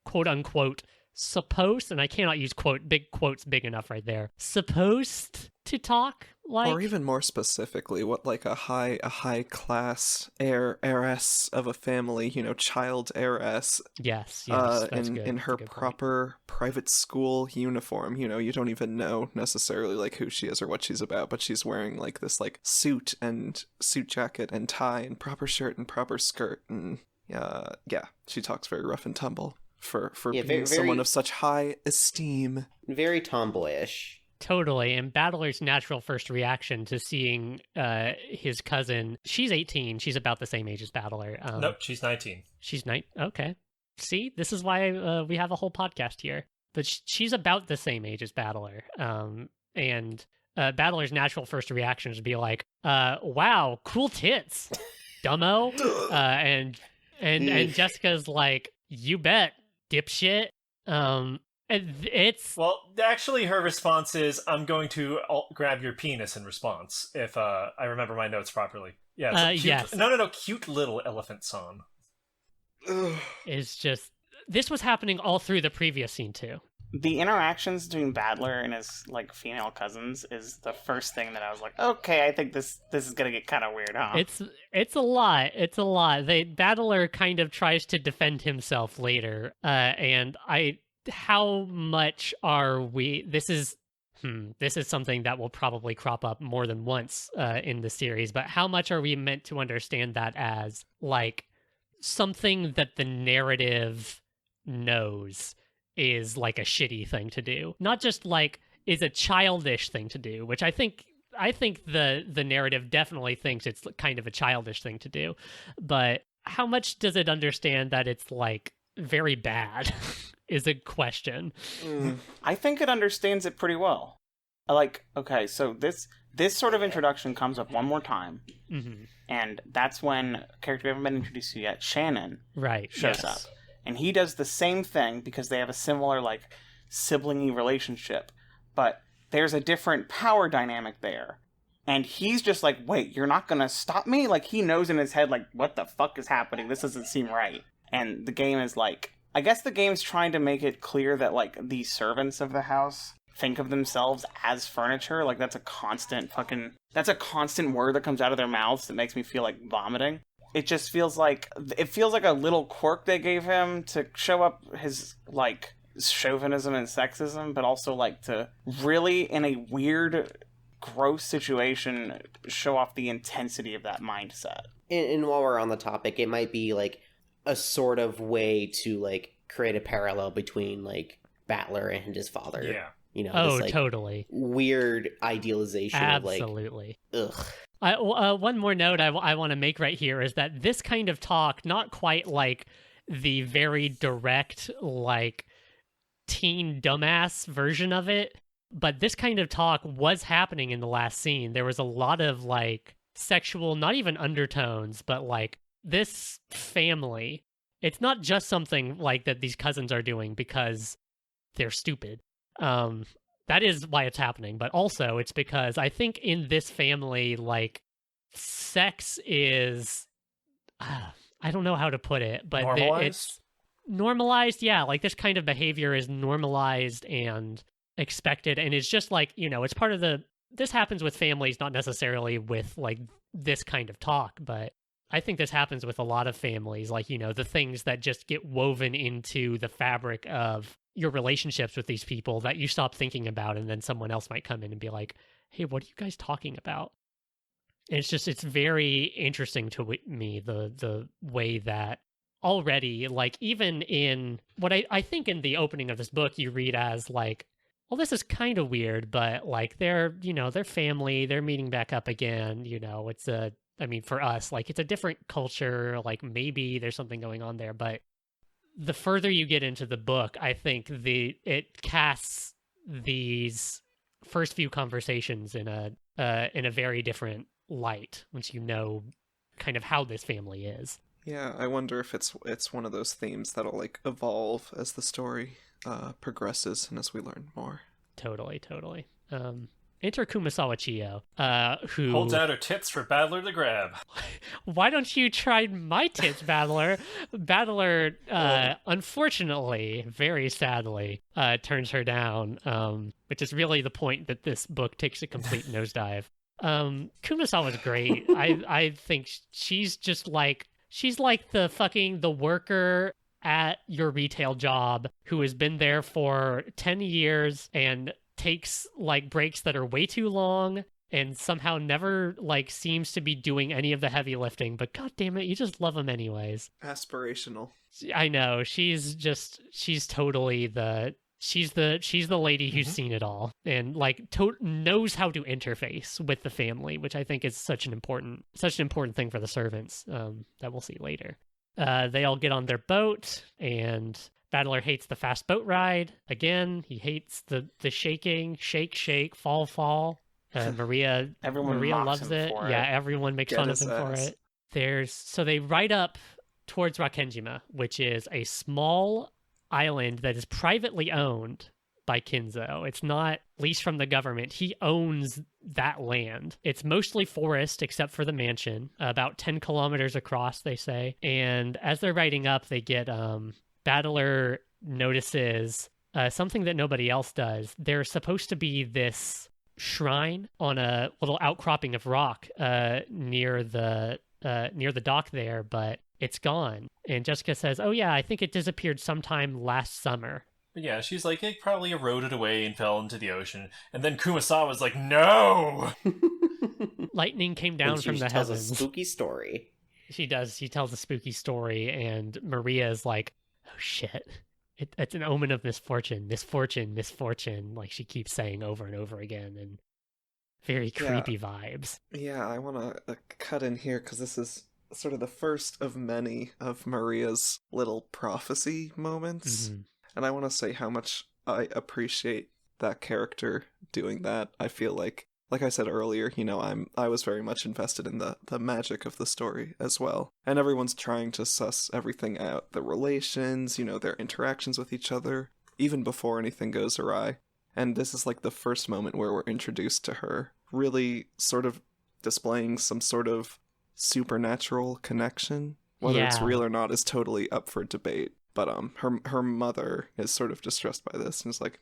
quote unquote, supposed, and I cannot use big quotes big enough right there, supposed to talk like. Or even more specifically, what like a high class heiress of a family, child heiress. Yes, that's in good. in her proper private school uniform. You don't even know necessarily like who she is or what she's about, but she's wearing like this like suit jacket and tie and proper shirt and proper skirt, and she talks very rough and tumble for being someone of such high esteem. Very tomboyish. Totally. And Battler's natural first reaction to seeing his cousin, she's 18, she's about the same age as Battler. Nope, she's 19. She's 9. Okay. See, this is why we have a whole podcast here. But she's about the same age as Battler. And Battler's natural first reaction is to be like, wow, cool tits, dumbo. And Jessica's like, you bet, dipshit. It's... Well, actually, her response is, "I'm going to grab your penis," in response, if I remember my notes properly. Yeah, it's yes. No, cute little elephant song. It's just... This was happening all through the previous scene, too. The interactions between Battler and his, like, female cousins is the first thing that I was like, okay, I think this is gonna get kind of weird, huh? It's a lot. It's a lot. Battler kind of tries to defend himself later, and how much are we... This is something that will probably crop up more than once in the series, but how much are we meant to understand that as, like, something that the narrative knows is, like, a shitty thing to do? Not just, like, is a childish thing to do, which I think the narrative definitely thinks it's kind of a childish thing to do, but how much does it understand that it's, like, very bad is a question. I think it understands it pretty well. Like, okay, so this sort of introduction comes up one more time, and that's when a character we haven't been introduced to yet, Shannon, shows up. And he does the same thing because they have a similar, like, sibling-y relationship, but there's a different power dynamic there. And he's just like, wait, you're not gonna stop me? Like, he knows in his head, like, what the fuck is happening? This doesn't seem right. And the game is like, I guess the game's trying to make it clear that, like, the servants of the house think of themselves as furniture. Like, that's a constant word that comes out of their mouths that makes me feel like vomiting. It just feels like a little quirk they gave him to show up his, like, chauvinism and sexism, but also, like, to really, in a weird, gross situation, show off the intensity of that mindset. And while we're on the topic, it might be, like, a sort of way to, like, create a parallel between, like, Battler and his father. Yeah. This, like, totally weird idealization absolutely of, like, ugh. One more note I want to make right here is that this kind of talk, not quite like the very direct, like, teen dumbass version of it, but this kind of talk was happening in the last scene. There was a lot of, like, sexual, not even undertones, but, like, this family, it's not just something like that these cousins are doing because they're stupid. That is why it's happening, but also it's because I think in this family, like, sex is, I don't know how to put it, but it's normalized. Yeah, like, this kind of behavior is normalized and expected, and it's just like, it's part of this happens with families, not necessarily with, like, this kind of talk, but I think this happens with a lot of families, like, the things that just get woven into the fabric of your relationships with these people that you stop thinking about, and then someone else might come in and be like, hey, what are you guys talking about? And it's very interesting to me, the way that already, like, even in what I think in the opening of this book, you read as, like, well, this is kind of weird, but, like, they're family, they're meeting back up again, for us, like, it's a different culture, like, maybe there's something going on there, but the further you get into the book, I think it casts these first few conversations in a very different light once you know kind of how this family is. Yeah, I wonder if it's one of those themes that'll like evolve as the story progresses and as we learn more. Totally. Enter Kumasawa Chiyo, who holds out her tits for Battler to grab. Why don't you try my tits, Battler? Battler, unfortunately, very sadly, turns her down, which is really the point that this book takes a complete nosedive. Kumasawa's great. I think she's like the worker at your retail job who has been there for 10 years and takes like breaks that are way too long and somehow never like seems to be doing any of the heavy lifting, but god damn it, you just love them anyways. Aspirational. I know, she's totally the lady who's seen it all and like knows how to interface with the family, which I think is such an important thing for the servants that we'll see later. They all get on their boat, and Battler hates the fast boat ride. Again, he hates the shaking, shake, fall. Maria loves it. Yeah, everyone makes fun of him for it. So they ride up towards Rokkenjima, which is a small island that is privately owned by Kinzo. It's not leased from the government. He owns that land. It's mostly forest except for the mansion, about 10 kilometers across, they say. And as they're riding up, they get Battler notices something that nobody else does. There's supposed to be this shrine on a little outcropping of rock near the dock there, but it's gone. And Jessica says, "Oh yeah, I think it disappeared sometime last summer." Yeah, she's like, it probably eroded away and fell into the ocean. And then Kumasawa's like, no! Lightning came down from the heavens. Tells a spooky story. She does. She tells a spooky story, and Maria is like, "Oh shit. It's an omen of misfortune. Like she keeps saying over and over again, and very creepy vibes. Yeah, I want to cut in here because this is sort of the first of many of Maria's little prophecy moments. Mm-hmm. And I want to say how much I appreciate that character doing that. I feel like I said earlier, I was very much invested in the magic of the story as well. And everyone's trying to suss everything out. The relations, their interactions with each other, even before anything goes awry. And this is like the first moment where we're introduced to her, really sort of displaying some sort of supernatural connection. Whether it's real or not is totally up for debate. But her mother is sort of distressed by this and is like,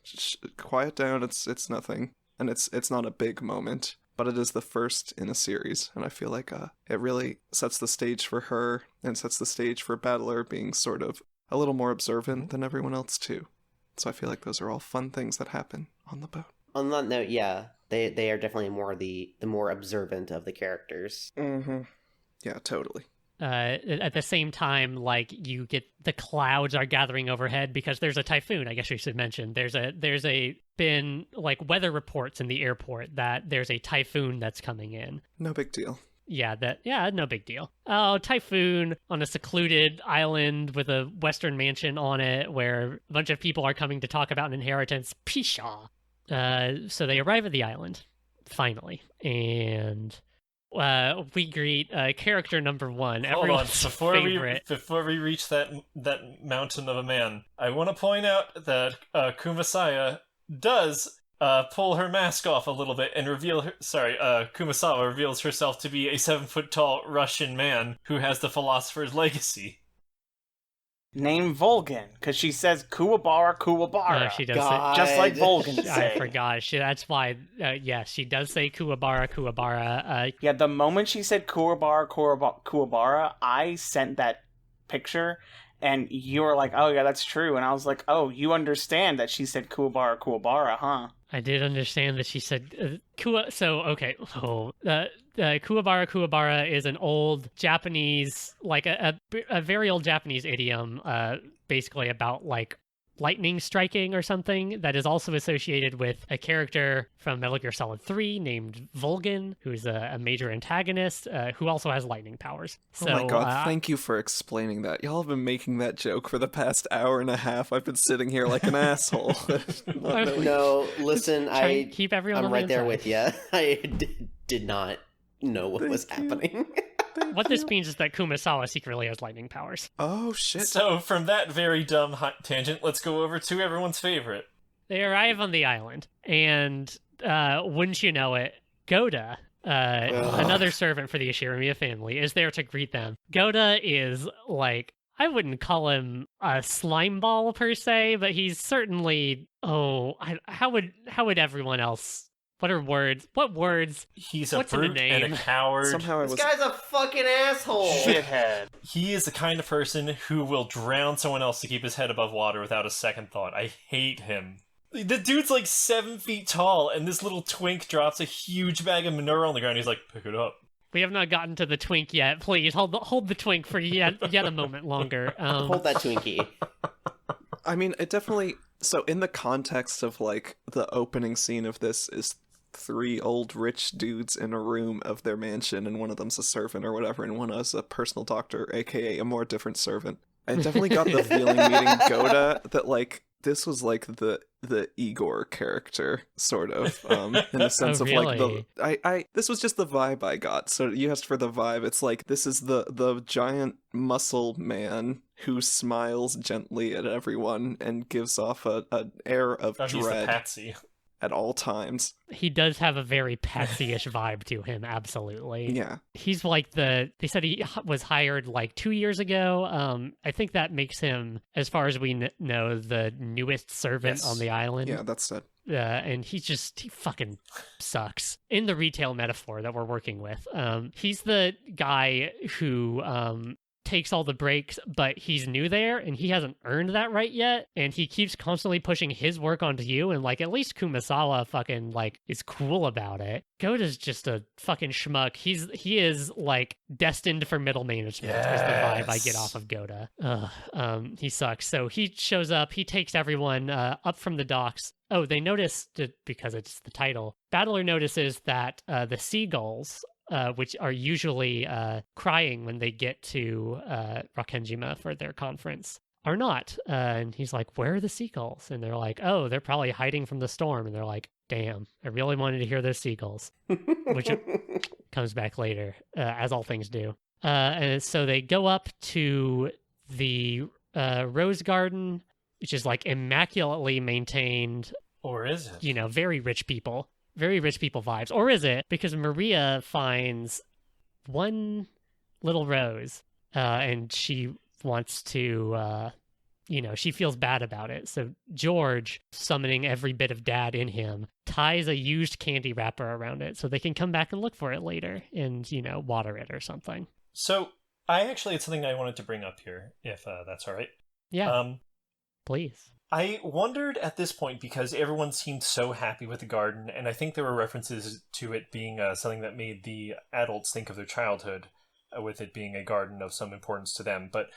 quiet down, it's nothing. And it's not a big moment, but it is the first in a series. And I feel like it really sets the stage for her and sets the stage for Battler being sort of a little more observant than everyone else too. So I feel like those are all fun things that happen on the boat. On that note, yeah, they are definitely more the more observant of the characters. Mm-hmm. Yeah, totally. At the same time, like, you get the clouds are gathering overhead because there's a typhoon. I guess we should mention there's been like weather reports in the airport that there's a typhoon that's coming in. No big deal. Yeah, no big deal. Oh, typhoon on a secluded island with a Western mansion on it where a bunch of people are coming to talk about an inheritance. Pshaw. So they arrive at the island, finally, and we greet character number one. Hold on, favorite. Before we reach that mountain of a man, I want to point out that Kumasawa does pull her mask off a little bit and Kumasawa reveals herself to be a 7-foot-tall Russian man who has the philosopher's legacy. Named Volgan, because she says Kuwabara. She does say, just like Volgan say. I forgot. That's why, she does say Kuwabara. Yeah, the moment she said Kuwabara, I sent that picture, and you were like, oh yeah, that's true. And I was like, oh, you understand that she said Kuwabara, huh? I did understand that she said Kuwabara is an old Japanese, like a very old Japanese idiom, basically about like lightning striking or something, that is also associated with a character from Metal Gear Solid 3 named Volgan, who's a major antagonist, who also has lightning powers. So, oh my god, thank you for explaining that. Y'all have been making that joke for the past hour and a half. I've been sitting here like an asshole. No, listen, keep everyone I'm on right the there inside. with you. I did not know what was happening. What this means is that Kumasawa secretly has lightning powers. Oh, shit. So, from that very dumb tangent, let's go over to everyone's favorite. They arrive on the island, and wouldn't you know it, Goda, another servant for the Ishiramiya family, is there to greet them. Goda is, like, I wouldn't call him a slime ball per se, but he's certainly, how would everyone else... What are words? What words? He's a What's in the brute and a name? coward. Somehow This guy's a fucking asshole. Shithead. He is the kind of person who will drown someone else to keep his head above water without a second thought. I hate him. The dude's like 7 feet tall, and this little twink drops a huge bag of manure on the ground. He's like, pick it up. We have not gotten to the twink yet. Please, hold the twink for yet a moment longer. Hold that Twinkie. I mean, it definitely... So in the context of, like, the opening scene of this is 3 old rich dudes in a room of their mansion, and one of them's a servant or whatever, and one is a personal doctor, aka a more different servant. I definitely got the feeling meeting Goda that, like, this was like the Igor character, sort of, in the sense of really? like I this was just the vibe I got. So you asked for the vibe. It's like this is the giant muscle man who smiles gently at everyone and gives off an air of He's the dread patsy. at all times. He does have a very patsy-ish vibe to him, absolutely. Yeah. He's like they said he was hired like 2 years ago. I think that makes him, as far as we know, the newest servant on the island. Yeah, that's it. And he fucking sucks. In the retail metaphor that we're working with, he's the guy who takes all the breaks, but he's new there and he hasn't earned that right yet, and he keeps constantly pushing his work onto you, and like at least Kumasawa fucking like is cool about it. Goda's just a fucking schmuck. He is like destined for middle management is the vibe I get off of Goda. He sucks. So he shows up, he takes everyone up from the docks. Oh, they noticed, because it's the title, Battler notices that the seagulls, which are usually crying when they get to Rokkenjima for their conference, are not. And he's like, where are the seagulls? And they're like, oh, they're probably hiding from the storm. And they're like, damn, I really wanted to hear those seagulls, which comes back later, as all things do. And so they go up to the rose garden, which is like immaculately maintained. Or is it? You know, very rich people vibes. Or is it? Because Maria finds one little rose, and she wants to, she feels bad about it. So George, summoning every bit of dad in him, ties a used candy wrapper around it so they can come back and look for it later and, water it or something. So I actually had something I wanted to bring up here, if that's all right. Yeah, please. I wondered at this point, because everyone seemed so happy with the garden, and I think there were references to it being something that made the adults think of their childhood, with it being a garden of some importance to them. But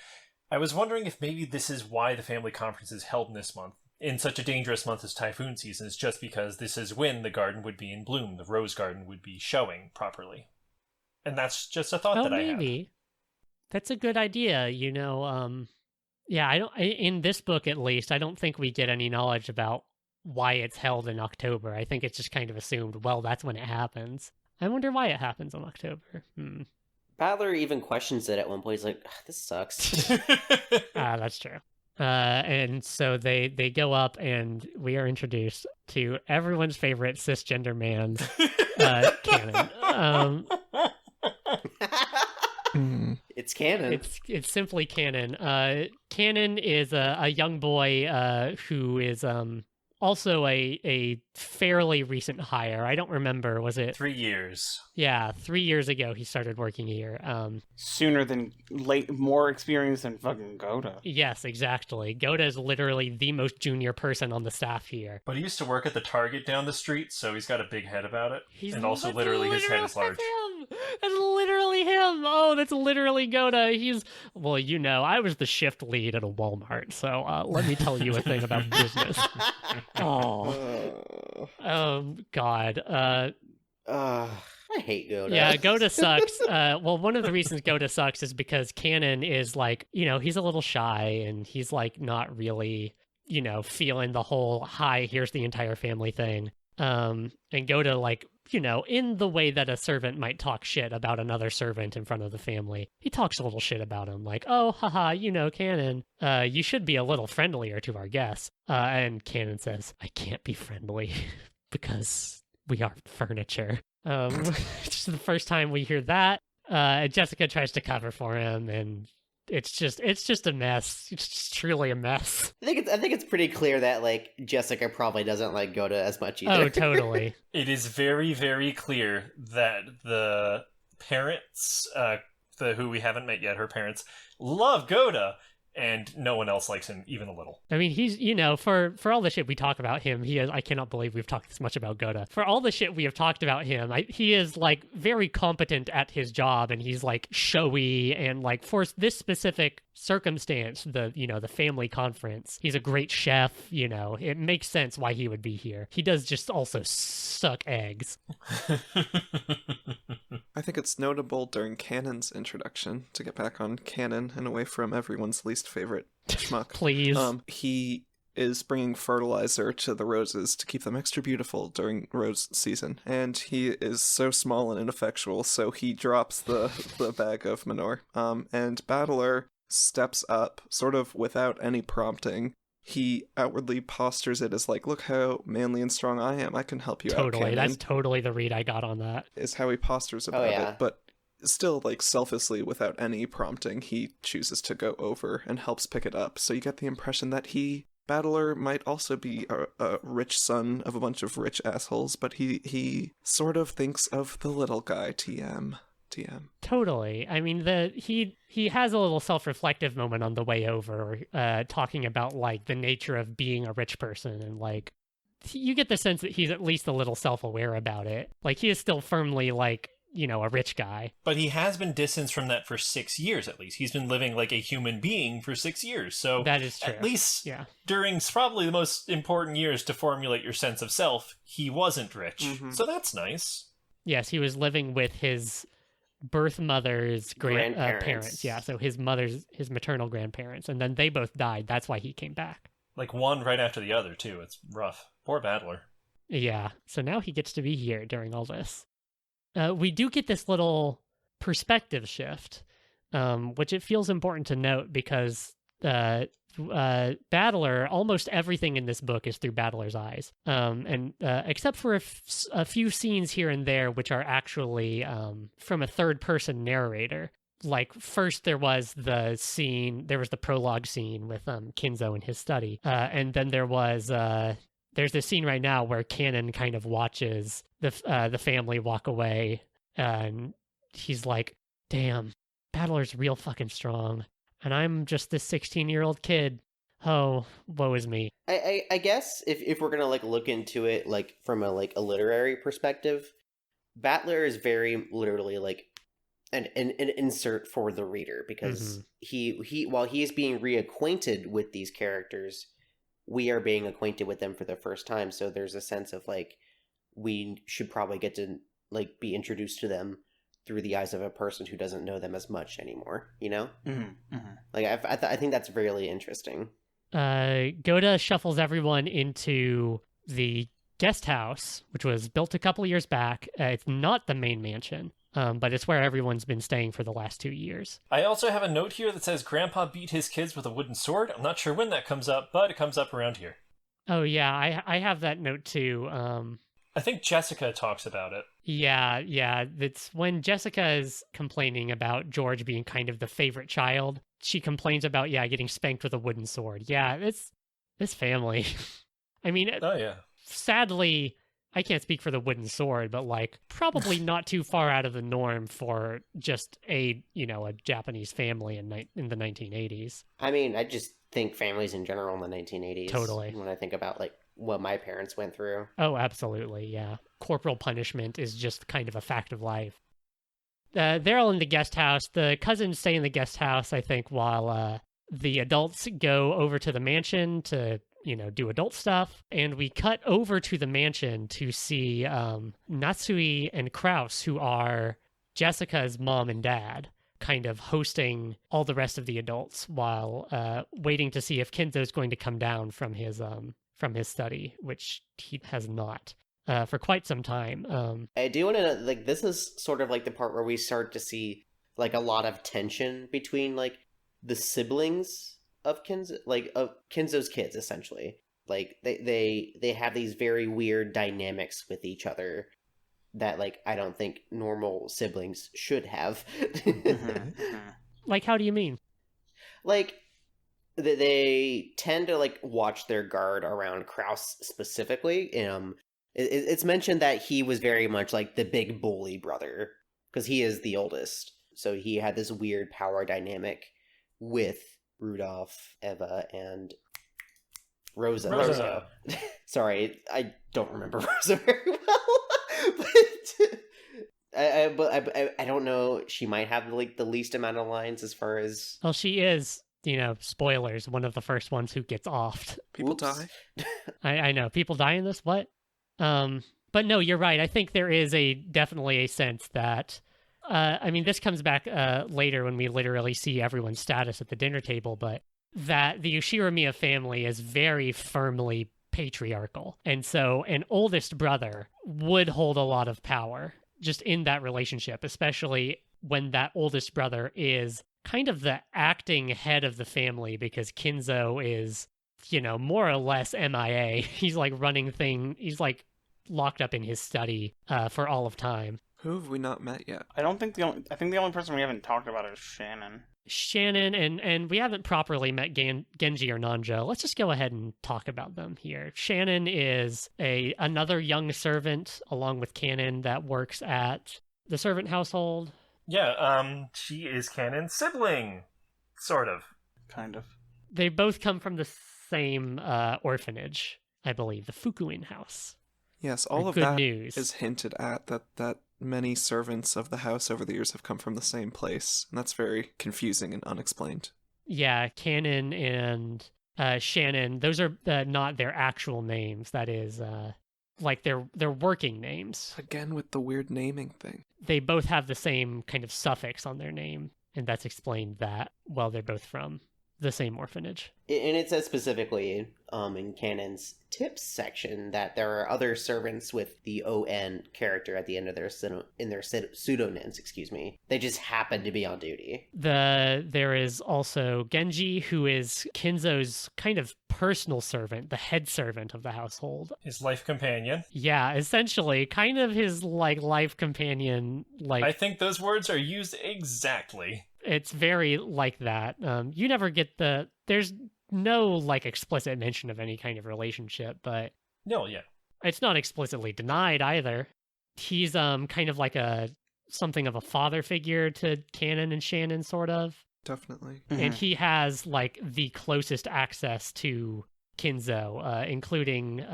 I was wondering if maybe this is why the family conference is held in this month, in such a dangerous month as typhoon season, is just because this is when the garden would be in bloom, the rose garden would be showing properly. And that's just a thought that I have. Maybe. That's a good idea, Yeah, in this book at least, I don't think we get any knowledge about why it's held in October. I think it's just kind of assumed, well, that's when it happens. I wonder why it happens in October. Battler even questions it at one point. He's like, this sucks. That's true. And so they go up, and we are introduced to everyone's favorite cisgender man, Canon. It's canon. It's simply Canon. Canon is a young boy who is also a fairly recent hire. I don't remember. Was it 3 years? Yeah, 3 years ago he started working here. Sooner than late, more experience than fucking Goda. Yes, exactly. Goda is literally the most junior person on the staff here. But he used to work at the Target down the street, so he's got a big head about it. And also literally his head is large. That's literally him. Oh, that's literally Goda. Well, I was the shift lead at a Walmart, so let me tell you a thing about business. God. I hate Goda. Yeah, Goda sucks. Well, one of the reasons Goda sucks is because Canon is like, he's a little shy, and he's like not really, feeling the whole, hi, here's the entire family thing. And Goda like in the way that a servant might talk shit about another servant in front of the family. He talks a little shit about him, like, oh, haha, Canon, you should be a little friendlier to our guests. And Canon says, I can't be friendly because we are furniture. It's the first time we hear that. Jessica tries to cover for him, and it's just a mess. It's just truly a mess. I think it's pretty clear that like Jessica probably doesn't like Goda as much either. Oh, totally. It is very, very clear that the parents, who we haven't met yet, her parents, love Goda, and no one else likes him even a little. I mean, he's, for all the shit we talk about him, I cannot believe we've talked this much about Goda. For all the shit we have talked about him, he is, like, very competent at his job, and he's, like, showy, and, like, for this specific circumstance, the family conference, he's a great chef, it makes sense why he would be here. He does just also suck eggs. I think it's notable during Canon's introduction, to get back on Canon and away from everyone's least favorite schmuck. Please. He is bringing fertilizer to the roses to keep them extra beautiful during rose season. And he is so small and ineffectual, so he drops the bag of manure. And Battler steps up, sort of without any prompting. He outwardly postures it as like, look how manly and strong I am. I can help you out, Totally, Canon. that's totally the read I got on that. Is how he postures about it. But still, like, selflessly, without any prompting, he chooses to go over and helps pick it up. So you get the impression that Battler might also be a rich son of a bunch of rich assholes, but he sort of thinks of the little guy, TM. Totally. I mean, he has a little self-reflective moment on the way over, talking about, like, the nature of being a rich person, and, like, you get the sense that he's at least a little self-aware about it. Like, he is still firmly, like, a rich guy. But he has been distanced from that for 6 years, at least. He's been living like a human being for 6 years. So that is true. At least yeah. During probably the most important years to formulate your sense of self, he wasn't rich. Mm-hmm. So that's nice. Yes, he was living with his birth mother's parents. Yeah, so his maternal grandparents. And then they both died. That's why he came back. Like one right after the other, too. It's rough. Poor Battler. Yeah, so now he gets to be here during all this. We do get this little perspective shift, which it feels important to note because Battler, almost everything in this book is through Battler's eyes, and except for a few scenes here and there, which are actually from a third-person narrator. Like, first there was the prologue scene with Kinzo in his study, and then there's this scene right now where Canon kind of watches the family walk away, and he's like, damn, Battler's real fucking strong, and I'm just this 16-year-old kid. Oh, woe is me. I guess if we're gonna like look into it like from a literary perspective, Battler is very literally like an insert for the reader, because he while he is being reacquainted with these characters, we are being acquainted with them for the first time. So there's a sense of like we should probably get to like be introduced to them through the eyes of a person who doesn't know them as much anymore. Like I think that's really interesting. Goda shuffles everyone into the guest house, which was built a couple years back. It's not the main mansion, but it's where everyone's been staying for the last 2 years. I also have a note here that says Grandpa beat his kids with a wooden sword. I'm not sure when that comes up, but it comes up around here. Oh, yeah, I have that note too. I think Jessica talks about it. Yeah, it's when Jessica is complaining about George being kind of the favorite child. She complains about, getting spanked with a wooden sword. Yeah, it's this family. I mean, oh yeah. Sadly, I can't speak for the wooden sword, but like probably not too far out of the norm for just a Japanese family in the 1980s. I mean, I just think families in general in the 1980s. Totally. When I think about like what my parents went through. Oh, absolutely, yeah. Corporal punishment is just kind of a fact of life. They're all in the guest house. The cousins stay in the guest house, I think, while the adults go over to the mansion to do adult stuff. And we cut over to the mansion to see Natsui and Kraus, who are Jessica's mom and dad, kind of hosting all the rest of the adults while waiting to see if Kinzo's going to come down from his study, which he has not. for quite some time. I do want to, like, this is sort of like the part where we start to see, like, a lot of tension between, like, the siblings of Kinzo's kids, essentially. Like, they have these very weird dynamics with each other that, like, I don't think normal siblings should have. Like, how do you mean? Like, they tend to, like, watch their guard around Kraus specifically. It's mentioned that he was very much, like, the big bully brother, because he is the oldest. So he had this weird power dynamic with Rudolf, Eva, and Rosa. Sorry, I don't remember Rosa very well. But I don't know. She might have, like, the least amount of lines as far as... Well, she is, spoilers, one of the first ones who gets offed. People die. I know. People die in this? What? But no, you're right. I think there is definitely a sense that... I mean, this comes back later when we literally see everyone's status at the dinner table, but that the Yoshiramiya family is very firmly patriarchal. And so an oldest brother would hold a lot of power just in that relationship, especially when that oldest brother is kind of the acting head of the family, because Kinzo is, more or less MIA. He's like he's like locked up in his study for all of time. Who have we not met yet? I think the only person we haven't talked about is Shannon. Shannon, and we haven't properly met Genji or Nanjo. Let's just go ahead and talk about them here. Shannon is another young servant, along with Cannon, that works at the servant household. Yeah, she is Cannon's sibling, sort of. Kind of. They both come from the same orphanage, I believe, the Fukuin house. Yes, all of good that news. is hinted at, that many servants of the house over the years have come from the same place, and that's very confusing and unexplained. Yeah, Cannon and Shannon, those are not their actual names. That is, like, their working names. Again with the weird naming thing. They both have the same kind of suffix on their name, and that's explained that, well, they're both from the same orphanage. And it says specifically in Canon's tips section that there are other servants with the ON character at the end of their pseudonyms, excuse me. They just happen to be on duty. There is also Genji, who is Kinzo's kind of personal servant, the head servant of the household. His life companion. Yeah, essentially, kind of his, like, life companion, like... I think those words are used exactly. It's very like that. You never get there's no, like, explicit mention of any kind of relationship, but... No, yeah. It's not explicitly denied either. He's kind of like something of a father figure to Cannon and Shannon, sort of. Definitely. Mm-hmm. And he has, like, the closest access to Kinzo, including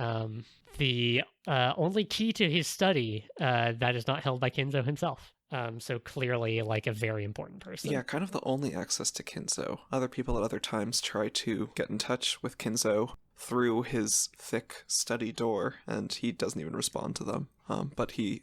the only key to his study that is not held by Kinzo himself. So clearly, like, a very important person. Yeah, kind of the only access to Kinzo. Other people at other times try to get in touch with Kinzo through his thick study door, and he doesn't even respond to them. But he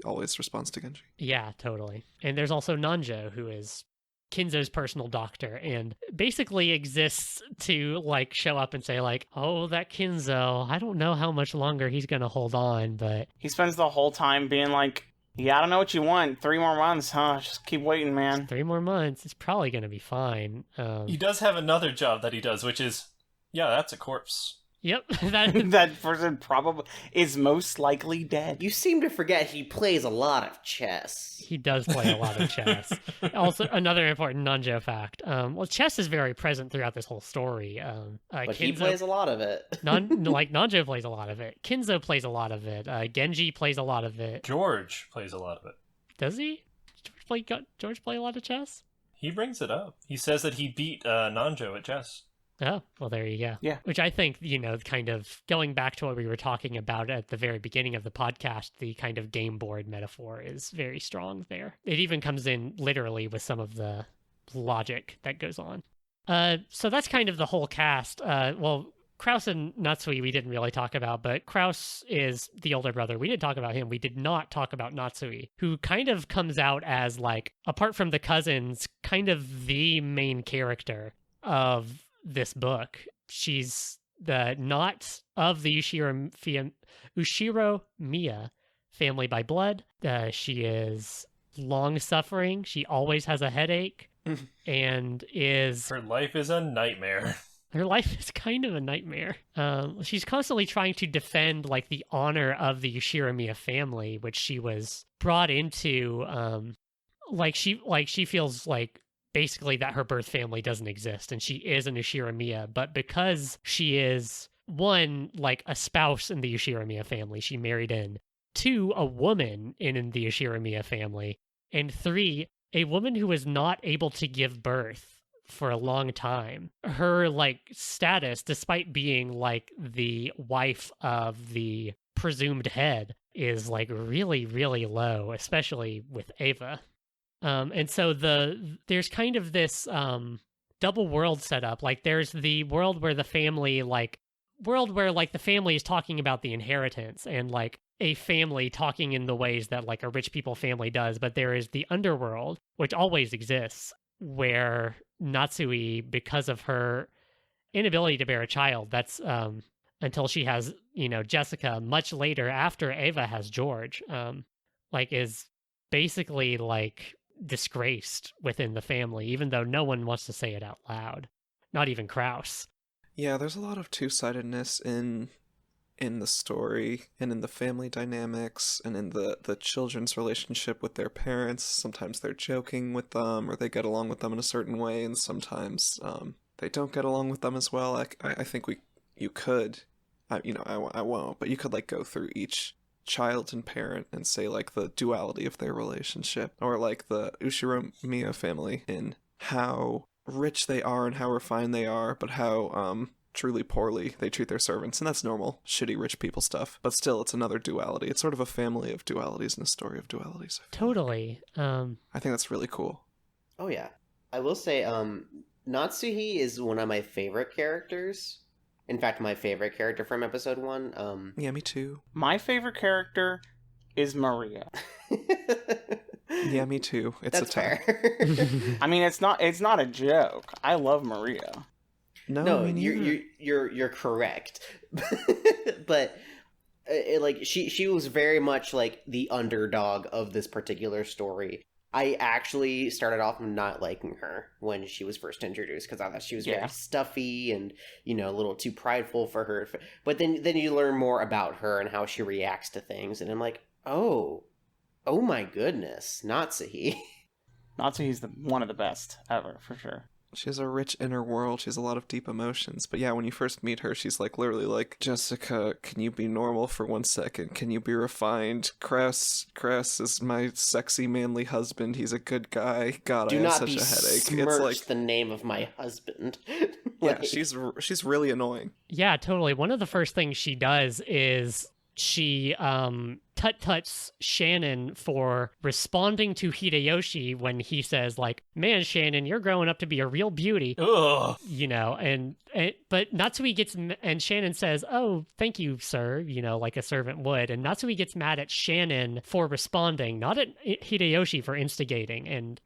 always responds to Genji. Yeah, totally. And there's also Nanjo, who is Kinzo's personal doctor, and basically exists to, like, show up and say, like, oh, that Kinzo, I don't know how much longer he's gonna hold on, but... He spends the whole time being like, yeah, I don't know what you want. 3 more months, huh? Just keep waiting, man. 3 more months. It's probably going to be fine. He does have another job that he does, which is, yeah, that's a corpse. Yep. That person probably is most likely dead. You seem to forget he plays a lot of chess. He does play a lot of chess. Also, another important Nanjo fact. Well, chess is very present throughout this whole story. But he plays a lot of it. Nanjo plays a lot of it. Kinzo plays a lot of it. Genji plays a lot of it. George plays a lot of it. Does he? George play a lot of chess? He brings it up. He says that he beat Nanjo at chess. Oh, well, there you go. Yeah. Which I think, kind of going back to what we were talking about at the very beginning of the podcast, the kind of game board metaphor is very strong there. It even comes in literally with some of the logic that goes on. So that's kind of the whole cast. Well, Kraus and Natsui we didn't really talk about, but Kraus is the older brother. We did talk about him. We did not talk about Natsui, who kind of comes out as, like, apart from the cousins, kind of the main character of this book. She's not of the Ushiro Miya family by blood. She is long-suffering. She always has a headache, and is... Her life is a nightmare. Her life is kind of a nightmare. She's constantly trying to defend like the honor of the Ushiramiya family, which she was brought into. She feels like basically that her birth family doesn't exist, and she is an Ushiramiya. But because she is, one, like a spouse in the Ushiramiya family, she married in. Two, a woman in the Ushiramiya family, and three, a woman who was not able to give birth for a long time. Her like status, despite being like the wife of the presumed head, is like really, really low, especially with Ava. And so there's kind of this double world set up. Like there's the world where the family the family is talking about the inheritance and like a family talking in the ways that like a rich people family does, but there is the underworld, which always exists, where Natsui, because of her inability to bear a child, that's until she has, Jessica much later after Ava has George, is basically like disgraced within the family, even though no one wants to say it out loud, not even Kraus. Yeah, there's a lot of two-sidedness in the story and in the family dynamics and in the children's relationship with their parents. Sometimes they're joking with them or they get along with them in a certain way, and sometimes they don't get along with them as well. I think you could, I won't, but you could like go through each child and parent and say like the duality of their relationship, or like the Ushiro-miya family in how rich they are and how refined they are, but how truly poorly they treat their servants. And that's normal shitty rich people stuff, but still it's another duality. It's sort of a family of dualities and a story of dualities. Totally. I think that's really cool. Oh yeah, I will say Natsuhi is one of my favorite characters. In fact, my favorite character from episode 1. Yeah, me too. My favorite character is Maria. Yeah, me too. It's That's a tie. fair. I mean, it's not a joke. I love Maria. No, you're correct. But she was very much like the underdog of this particular story. I actually started off not liking her when she was first introduced because I thought she was very stuffy and a little too prideful for her. But then you learn more about her and how she reacts to things, and I'm like, oh my goodness, Natsuhi. Natsuhi's one of the best ever, for sure. She has a rich inner world. She has a lot of deep emotions. But yeah, when you first meet her, she's like literally like, Jessica, can you be normal for 1 second? Can you be refined? Kress is my sexy manly husband. He's a good guy. God, I have such a headache. It's like the name of my husband. Yeah, she's really annoying. Yeah, totally. One of the first things she does is she tut-tuts Shannon for responding to Hideyoshi when he says like, man, Shannon, you're growing up to be a real beauty. Ugh. But Natsui gets, and Shannon says, oh, thank you, sir, like a servant would. And Natsui gets mad at Shannon for responding, not at Hideyoshi for instigating. And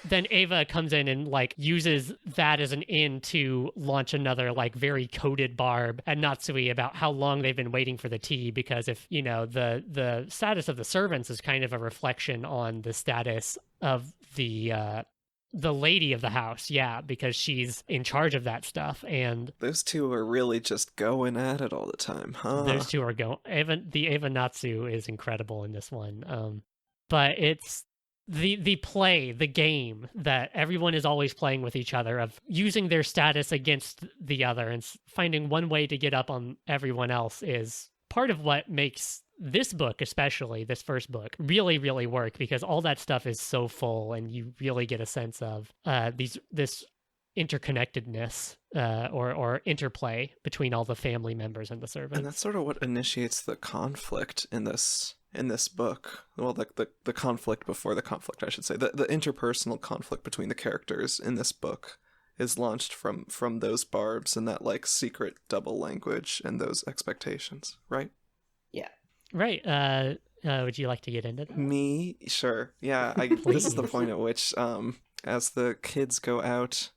then Ava comes in and like uses that as an in to launch another like very coded barb at Natsui about how long they've been waiting for the tea, because if, the status of the servants is kind of a reflection on the status of the lady of the house, because she's in charge of that stuff. And those two are really just going at it all the time, huh? Those two are going. The Ava Natsu is incredible in this one. But it's the play, the game that everyone is always playing with each other of using their status against the other and finding one way to get up on everyone else is part of what makes this book, especially this first book, really, really work, because all that stuff is so full and you really get a sense of this interconnectedness or interplay between all the family members and the servants. And that's sort of what initiates the conflict in this book. Well, the conflict before the conflict, I should say. The interpersonal conflict between the characters in this book is launched from those barbs and that like secret double language and those expectations, right? Yeah. Right. Would you like to get into that? Me? Sure. Yeah. This is the point at which, as the kids go out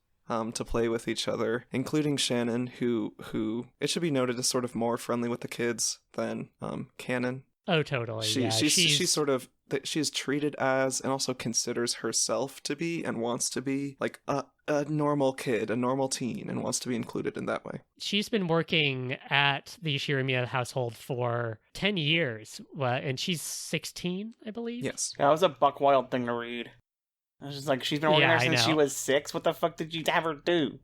to play with each other, including Shannon, who it should be noted is sort of more friendly with the kids than Canon. Oh, totally. She's sort of she is treated as and also considers herself to be and wants to be like a normal kid, a normal teen, and wants to be included in that way. She's been working at the Shirimiya household for 10 years, and she's 16, I believe. Yes. Yeah, that was a buck wild thing to read. I was just like, she's been working there since she was 6. What the fuck did you have her do?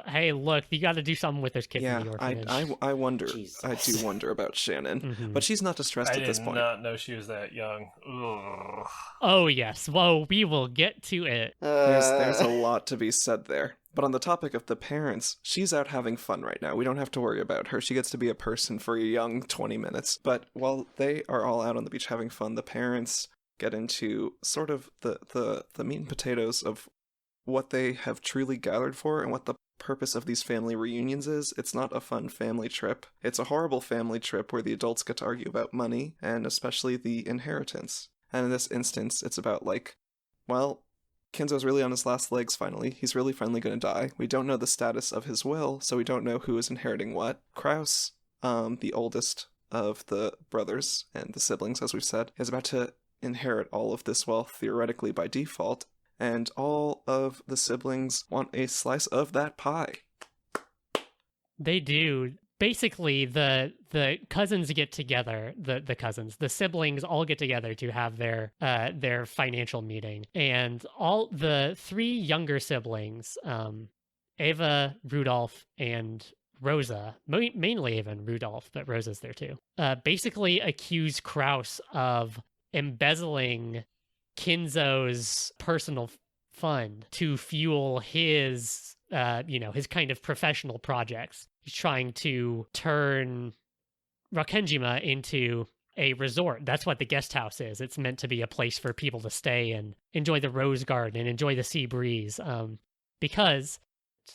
Hey, look, you got to do something with those kids in the orphanage. I wonder. Jesus. I do wonder about Shannon, but she's not distressed at this point. I did not know she was that young. Ugh. Oh yes, well, we will get to it. There's a lot to be said there. But on the topic of the parents, she's out having fun right now. We don't have to worry about her. She gets to be a person for a young 20 minutes. But while they are all out on the beach having fun, the parents get into sort of the meat and potatoes of what they have truly gathered for and what the purpose of these family reunions is. It's not a fun family trip. It's a horrible family trip where the adults get to argue about money and especially the inheritance. And in this instance, it's about like, well, Kinzo's really on his last legs finally. He's really finally going to die. We don't know the status of his will, so we don't know who is inheriting what. Kraus, the oldest of the brothers and the siblings, as we've said, is about to inherit all of this wealth theoretically by default, and all of the siblings want a slice of that pie. They do. Basically, the cousins get together, the siblings all get together to have their financial meeting. And all the 3 younger siblings, Ava, Rudolf, and Rosa, mainly Ava and Rudolf, but Rosa's there too, basically accuse Kraus of embezzling Kinzo's personal fund to fuel his kind of professional projects. He's trying to turn Rokkenjima into a resort. That's what the guest house is. It's meant to be a place for people to stay and enjoy the rose garden and enjoy the sea breeze. Because,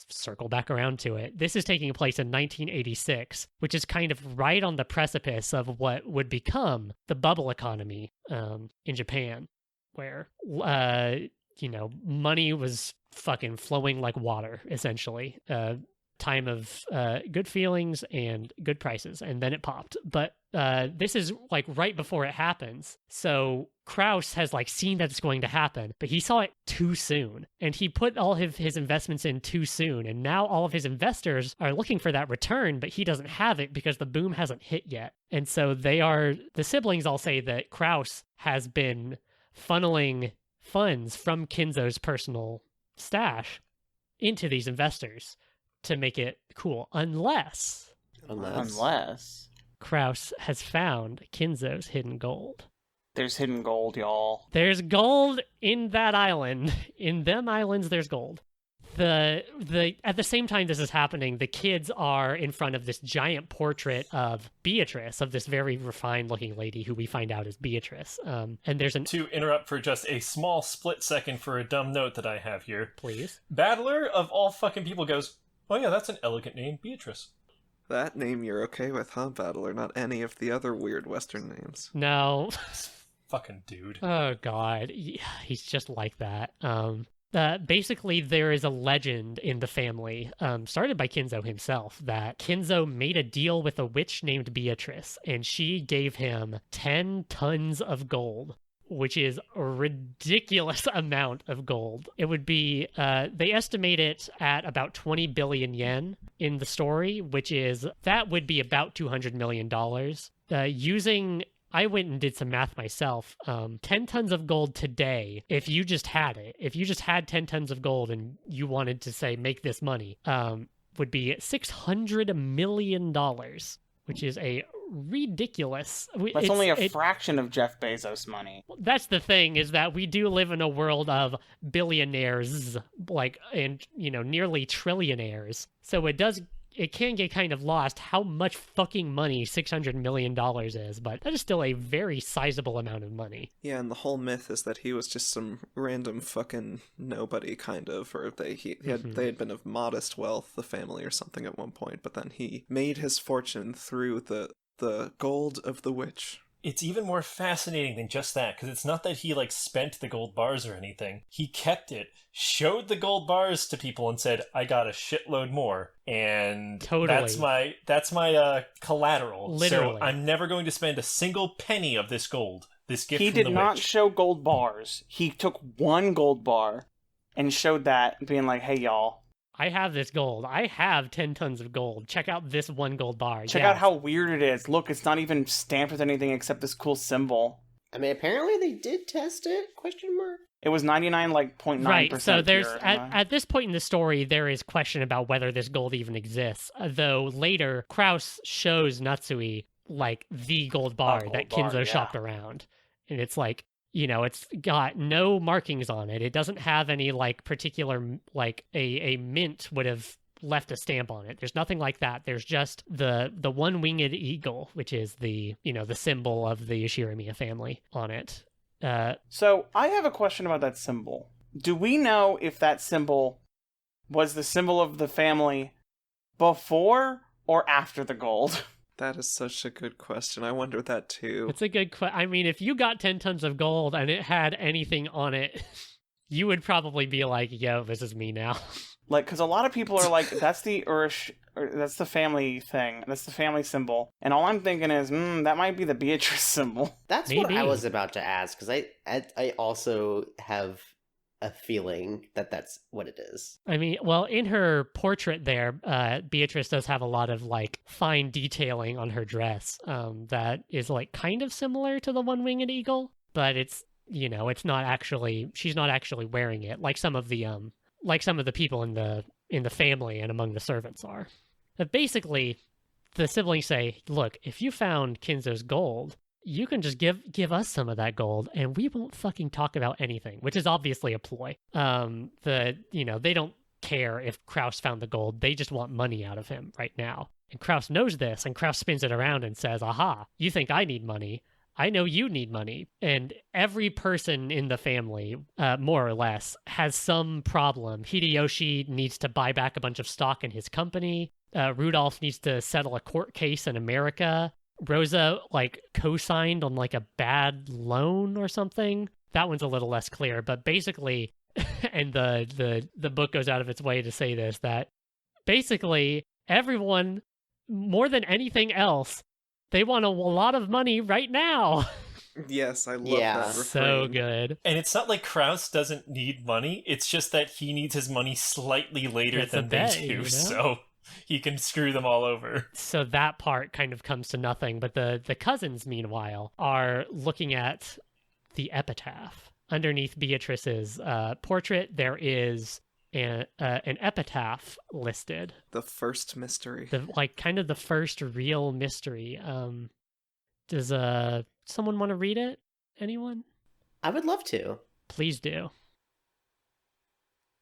circle back around to it, this is taking place in 1986, which is kind of right on the precipice of what would become the bubble economy in Japan, where, money was fucking flowing like water, essentially. Time of good feelings and good prices, and then it popped. But this is like right before it happens. So Kraus has like seen that it's going to happen, but he saw it too soon, and he put all of his investments in too soon, and now all of his investors are looking for that return, but he doesn't have it because the boom hasn't hit yet. And so the siblings all say that Kraus has been funneling funds from Kinzo's personal stash into these investors to make it cool, unless Kraus has found Kinzo's hidden gold. There's hidden gold, y'all. There's gold in that island. In them islands, there's gold. At the same time this is happening, the kids are in front of this giant portrait of Beatrice, of this very refined looking lady who we find out is Beatrice. And there's To interrupt for just a small split second for a dumb note that I have here. Please. Battler of all fucking people goes, oh yeah, that's an elegant name, Beatrice. That name you're okay with, huh, Battler? Not any of the other weird Western names. No. Fucking dude. Oh god. Yeah, he's just like that. Basically, there is a legend in the family, started by Kinzo himself, that Kinzo made a deal with a witch named Beatrice, and she gave him 10 tons of gold, which is a ridiculous amount of gold. It would be, they estimate it at about 20 billion yen in the story, that would be about $200 million. I went and did some math myself. 10 tons of gold today, if you just had 10 tons of gold and you wanted to say, make this money, would be $600 million, which is a ridiculous... That's only a fraction of Jeff Bezos' money. That's the thing, is that we do live in a world of billionaires, and nearly trillionaires. So it can get kind of lost how much fucking money $600 million is, but that is still a very sizable amount of money. Yeah, and the whole myth is that he was just some random fucking nobody, kind of, or they had been of modest wealth, the family or something at one point, but then he made his fortune through the gold of the witch. it's even more fascinating than just that, because it's not that he, like, spent the gold bars or anything. He kept it, showed the gold bars to people, and said, I got a shitload more. And Totally. that's my collateral. Literally. So I'm never going to spend a single penny of this gold, this gift He from the did not witch. show gold bars. He took one gold bar and showed that, being like, hey, y'all. I have this gold. I have 10 tons of gold. Check out this one gold bar. Check Yes. out how weird it is. Look, it's not even stamped with anything except this cool symbol. I mean, apparently they did test it? Question mark. It was 99.9%. Right, so there's pure. at this point in the story, there is question about whether this gold even exists. Though later, Kraus shows Natsui like the gold bar gold that bar, Kinzo yeah. shopped around, and it's like, you know, it's got no markings on it. It doesn't have any like particular like a mint would have left a stamp on it. There's nothing like that. There's just the one-winged eagle, which is the, you know, the symbol of the Yoshirimiya family on it. So, I have a question about that symbol. Do we know if that symbol was the symbol of the family before or after the gold? That is such a good question. I wonder that too. It's a good question. I mean, if you got 10 tons of gold and it had anything on it, you would probably be like, yo, this is me now. Like, because a lot of people are like, that's the Urish, or that's the family thing. That's the family symbol. And all I'm thinking is, that might be the Beatrice symbol. That's what I Maybe. was about to ask, because I also have a feeling that that's what it is. I mean, well, in her portrait there, Beatrice does have a lot of like fine detailing on her dress that is like kind of similar to the one-winged eagle, but it's, you know, it's not actually, she's not actually wearing it like some of the people in the family and among the servants are. But basically, the siblings say, look, if you found Kinzo's gold, you can just give us some of that gold and we won't fucking talk about anything, which is obviously a ploy. They don't care if Kraus found the gold. They just want money out of him right now. And Kraus knows this, and Kraus spins it around and says, aha, you think I need money? I know you need money. And every person in the family, more or less, has some problem. Hideyoshi needs to buy back a bunch of stock in his company. Rudolf needs to settle a court case in America. Rosa, like, co-signed on, like, a bad loan or something. That one's a little less clear. But basically, and the book goes out of its way to say this, that basically everyone, more than anything else, they want a lot of money right now. Yes, I love that refrain. So good. And it's not like Kraus doesn't need money. It's just that he needs his money slightly later It's a than bet, they do, you know? so he can screw them all over. So that part kind of comes to nothing. But the cousins, meanwhile, are looking at the epitaph. Underneath Beatrice's portrait, there is an epitaph listed. The first mystery. Kind of the first real mystery. Does someone want to read it? Anyone? I would love to. Please do.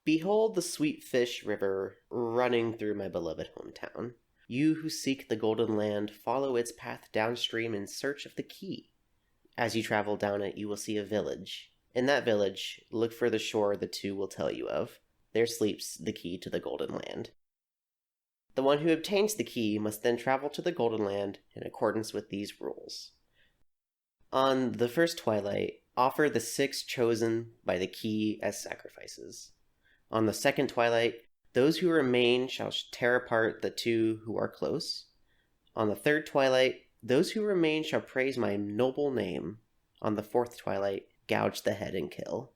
Behold the sweet fish river running through my beloved hometown. You who seek the golden land, follow its path downstream in search of the key. As you travel down it, you will see a village. In that village, look for the shore the two will tell you of. There sleeps the key to the golden land. The one who obtains the key must then travel to the golden land in accordance with these rules. On the first twilight, offer the 6 chosen by the key as sacrifices. On the second twilight, those who remain shall tear apart the 2 who are close. On the third twilight, those who remain shall praise my noble name. On the fourth twilight, gouge the head and kill.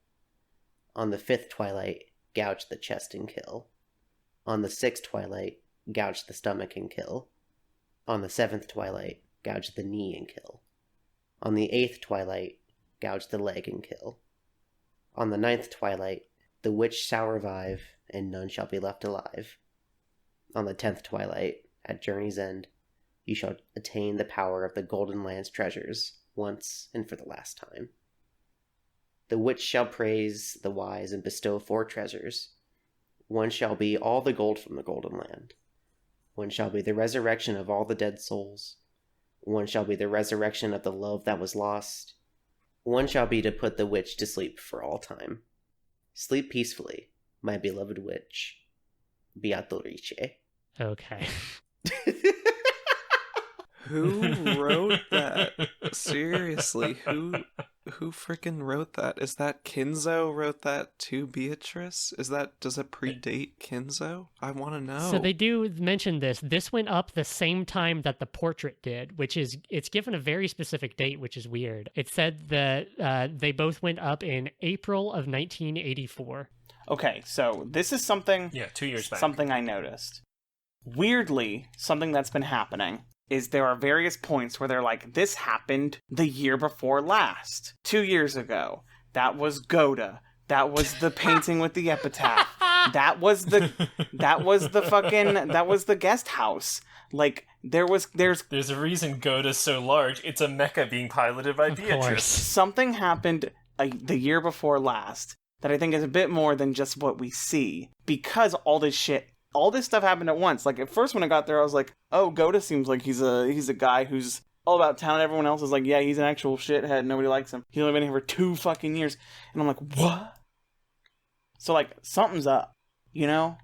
On the fifth twilight, gouge the chest and kill. On the sixth twilight, gouge the stomach and kill. On the seventh twilight, gouge the knee and kill. On the eighth twilight, gouge the leg and kill. On the ninth twilight, the witch shall revive, and none shall be left alive. On the 10th twilight, at journey's end, you shall attain the power of the Golden Land's treasures, once and for the last time. The witch shall praise the wise and bestow 4 treasures. One shall be all the gold from the Golden Land. One shall be the resurrection of all the dead souls. One shall be the resurrection of the love that was lost. One shall be to put the witch to sleep for all time. Sleep peacefully, my beloved witch. Beato Riche. Okay. Who wrote that? Seriously, who freaking wrote that? Is that Kinzo wrote that to Beatrice? Does it predate Kinzo? I want to know. So they do mention this. This went up the same time that the portrait did, which is, it's given a very specific date, which is weird. It said that they both went up in April of 1984. Okay, so this is something... Yeah, 2 years back. Something I noticed. Weirdly, something that's been happening is there are various points where they're like, this happened the year before last. 2 years ago. That was Goda. That was the painting with the epitaph. That was the guest house. Like, there's a reason Goda's so large. It's a mecha being piloted by Beatrice. Something happened the year before last that I think is a bit more than just what we see. Because all this stuff happened at once. Like, at first when I got there, I was like, oh, Goda seems like he's a guy who's all about town. Everyone else is like, yeah, he's an actual shithead. Nobody likes him. He's only been here for 2 fucking years. And I'm like, what? So, like, something's up, you know?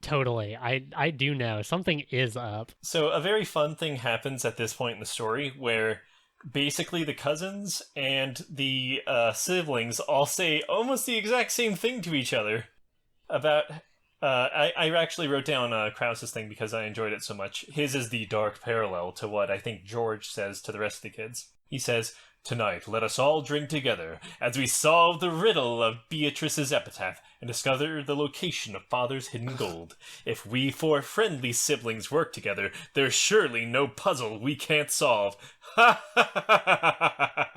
Totally. I do know. Something is up. So a very fun thing happens at this point in the story where basically the cousins and the siblings all say almost the exact same thing to each other about... I actually wrote down Krause's thing because I enjoyed it so much. His is the dark parallel to what I think George says to the rest of the kids. He says, "Tonight, let us all drink together as we solve the riddle of Beatrice's epitaph and discover the location of Father's hidden gold. If we 4 friendly siblings work together, there's surely no puzzle we can't solve." Ha ha ha ha ha.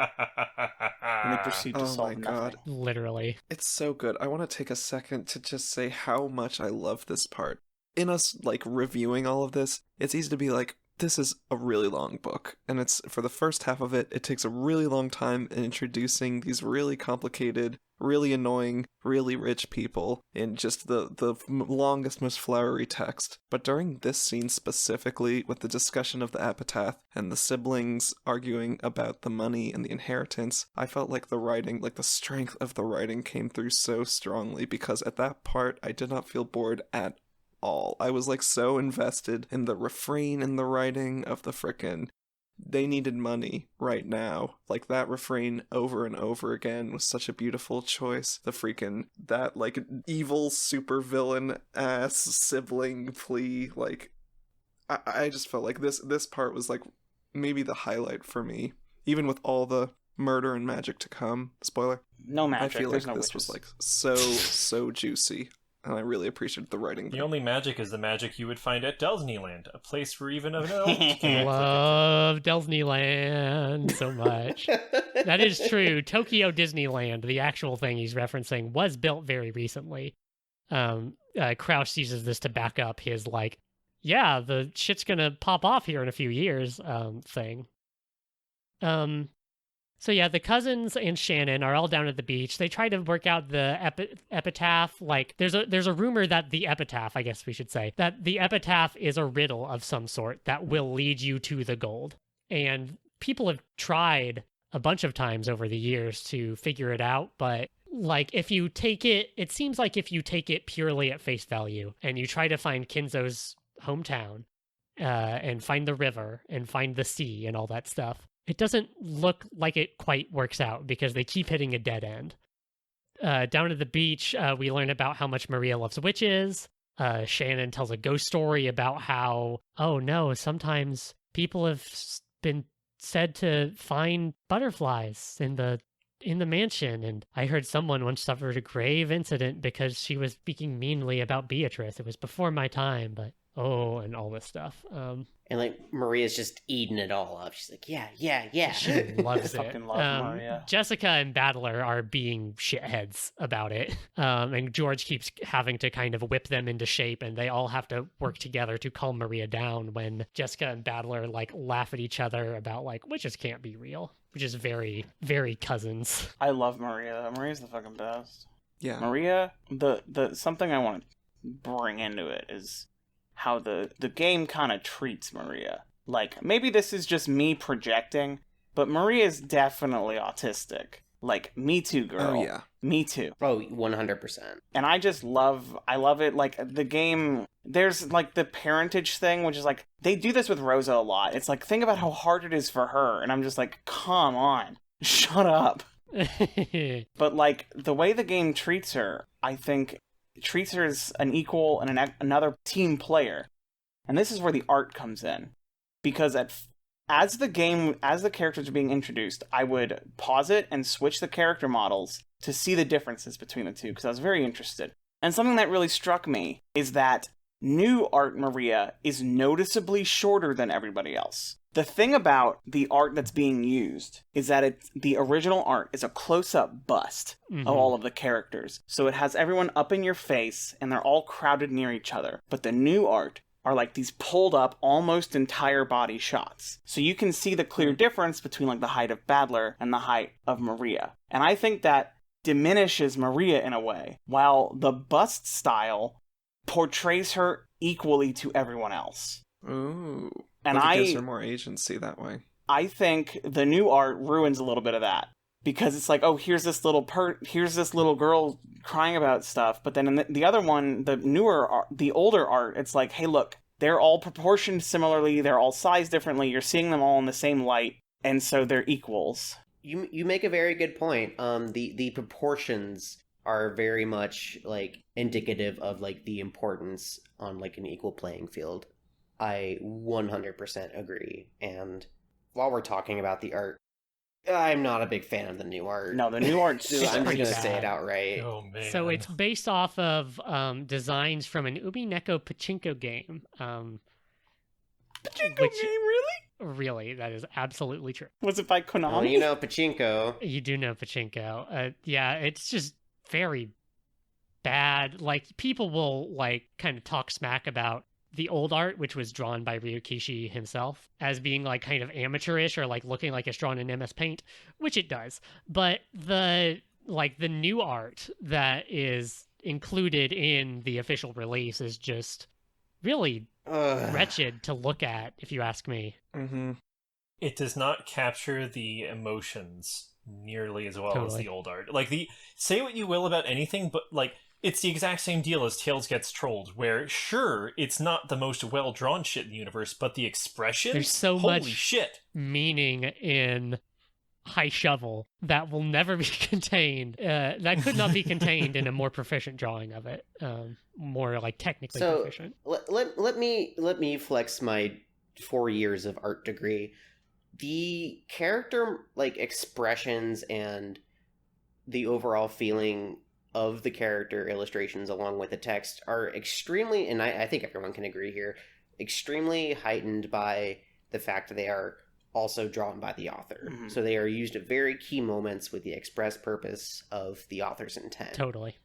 And they proceed to solve my nothing. God. Literally. It's so good. I want to take a second to just say how much I love this part. In us, like, reviewing all of this, it's easy to be like, this is a really long book. And it's, for the first half of it, it takes a really long time in introducing these really complicated, really annoying, really rich people in just the longest, most flowery text. But during this scene specifically, with the discussion of the epitaph and the siblings arguing about the money and the inheritance, I felt like the writing, like the strength of the writing came through so strongly, because at that part, I did not feel bored at all. I was like so invested in the refrain in the writing of the frickin' they needed money right now. Like, that refrain over and over again was such a beautiful choice. The freaking, that, like, evil supervillain ass sibling plea, like, I just felt like this part was, like, maybe the highlight for me. Even with all the murder and magic to come. Spoiler. No magic. I feel There's like no this witches. was, like, so juicy. And I really appreciated the writing. The only magic is the magic you would find at Disneyland, a place where even an elf can't. Love Disneyland so much. That is true. Tokyo Disneyland, the actual thing he's referencing, was built very recently. Krause uses this to back up his, like, yeah, the shit's gonna pop off here in a few years thing. So yeah, the cousins and Shannon are all down at the beach. They try to work out the epitaph. Like, there's a rumor that the epitaph, I guess we should say, that the epitaph is a riddle of some sort that will lead you to the gold. And people have tried a bunch of times over the years to figure it out, but like, if you take it seems like if you take it purely at face value and you try to find Kinzo's hometown and find the river and find the sea and all that stuff, it doesn't look like it quite works out because they keep hitting a dead end. Down at the beach, we learn about how much Maria loves witches. Shannon tells a ghost story about how, oh no, sometimes people have been said to find butterflies in the mansion, and I heard someone once suffered a grave incident because she was speaking meanly about Beatrice. It was before my time, but oh, and all this stuff. And like, Maria's just eating it all up. She's like, yeah. She loves it. Fucking love Maria. Jessica and Battler are being shitheads about it. And George keeps having to kind of whip them into shape, and they all have to work together to calm Maria down when Jessica and Battler, like, laugh at each other about, like, witches can't be real, which is very, very cousins. I love Maria. Maria's the fucking best. Yeah. Maria, the something I want to bring into it is how the game kind of treats Maria. Like, maybe this is just me projecting, but Maria's definitely autistic. Like, me too, girl. Oh, yeah. Me too. Oh, 100%. And I love it. Like, the game, there's, like, the parentage thing, which is, like, they do this with Rosa a lot. It's like, think about how hard it is for her. And I'm just like, come on, shut up. But, like, the way the game treats her, I think, treats her as an equal and another team player. And this is where the art comes in. Because as the characters are being introduced, I would pause it and switch the character models to see the differences between the two, because I was very interested. And something that really struck me is that new art Maria is noticeably shorter than everybody else. The thing about the art that's being used is that the original art is a close-up bust of all of the characters. So it has everyone up in your face, and they're all crowded near each other. But the new art are like these pulled up almost entire body shots. So you can see the clear difference between like the height of Badler and the height of Maria. And I think that diminishes Maria in a way, while the bust style portrays her equally to everyone else. Ooh. And it gives her more agency that way. I think the new art ruins a little bit of that. Because it's like, oh, here's this little girl crying about stuff. But then in the other one, the older art, it's like, hey, look, they're all proportioned similarly. They're all sized differently. You're seeing them all in the same light. And so they're equals. You make a very good point. The proportions are very much like indicative of like the importance on like an equal playing field. I 100% agree. And while we're talking about the art, I'm not a big fan of the new art. No, the new art's I'm just pretty gonna bad. say it outright. Oh man! So it's based off of designs from an Umineko pachinko game. Pachinko game, really? Really, that is absolutely true. Was it by Konami? Well, you know, pachinko. You do know pachinko. Yeah, it's just very bad. Like, people will like kind of talk smack about the old art, which was drawn by Ryukishi himself, as being like kind of amateurish or like looking like it's drawn in MS Paint, which it does. But the new art that is included in the official release is just really wretched to look at, if you ask me. Mm-hmm. It does not capture the emotions nearly as well as the old art. Like, say what you will about anything, but like, it's the exact same deal as Tails Gets Trolled, where, sure, it's not the most well-drawn shit in the universe, but the expressions? There's so holy much shit. meaning in High Shovel that will never be contained. That could not be contained in a more proficient drawing of it. More, like, technically proficient. Let me flex my 4 years of art degree. The character, like, expressions and the overall feeling of the character illustrations along with the text are extremely, and I think everyone can agree here, extremely heightened by the fact that they are also drawn by the author. Mm-hmm. So they are used at very key moments with the express purpose of the author's intent. Totally.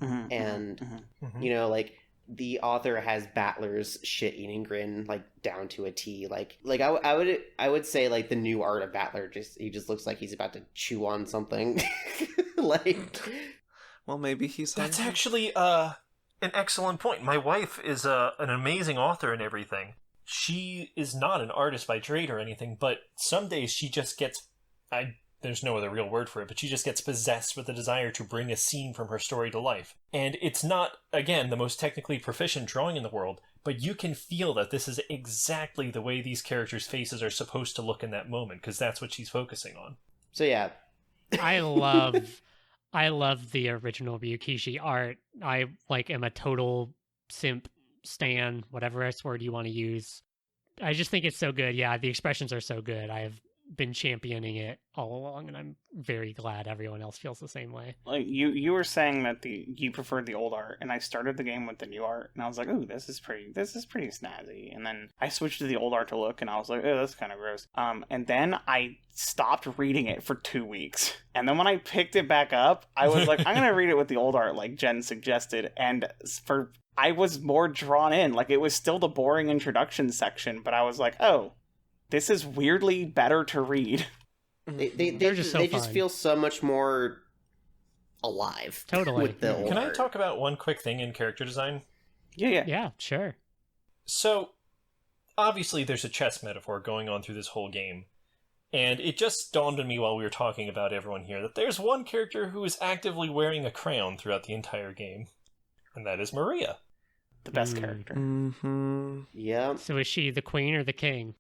Mm-hmm. And, you know, like, the author has Battler's shit-eating grin, like, down to a T. Like I would say, like, the new art of Battler, he just looks like he's about to chew on something. Like... Well, maybe he's... That's actually an excellent point. My wife is an amazing author and everything. She is not an artist by trade or anything, but some days she just gets... there's no other real word for it, but she just gets possessed with the desire to bring a scene from her story to life. And it's not, again, the most technically proficient drawing in the world, but you can feel that this is exactly the way these characters' faces are supposed to look in that moment, because that's what she's focusing on. So yeah. I love the original Ryukishi art. I am a total simp stan, whatever S word you want to use. I just think it's so good. Yeah, the expressions are so good. I have been championing it all along, and I'm very glad everyone else feels the same way. Like you were saying that you preferred the old art, and I started the game with the new art, and I was like, "Ooh, this is pretty snazzy." And then I switched to the old art to look, and I was like, "Oh, that's kind of gross." And then I stopped reading it for 2 weeks, and then when I picked it back up, I was like, "I'm gonna read it with the old art," like Jen suggested, and I was more drawn in. Like, it was still the boring introduction section, but I was like, "Oh, this is weirdly better to read." They just feel so much more alive. Totally. With the Can I talk about one quick thing in character design? Yeah, sure. So, obviously there's a chess metaphor going on through this whole game. And it just dawned on me while we were talking about everyone here that there's one character who is actively wearing a crown throughout the entire game, and that is Maria. The best character. Mm-hmm. Yeah. So is she the queen or the king?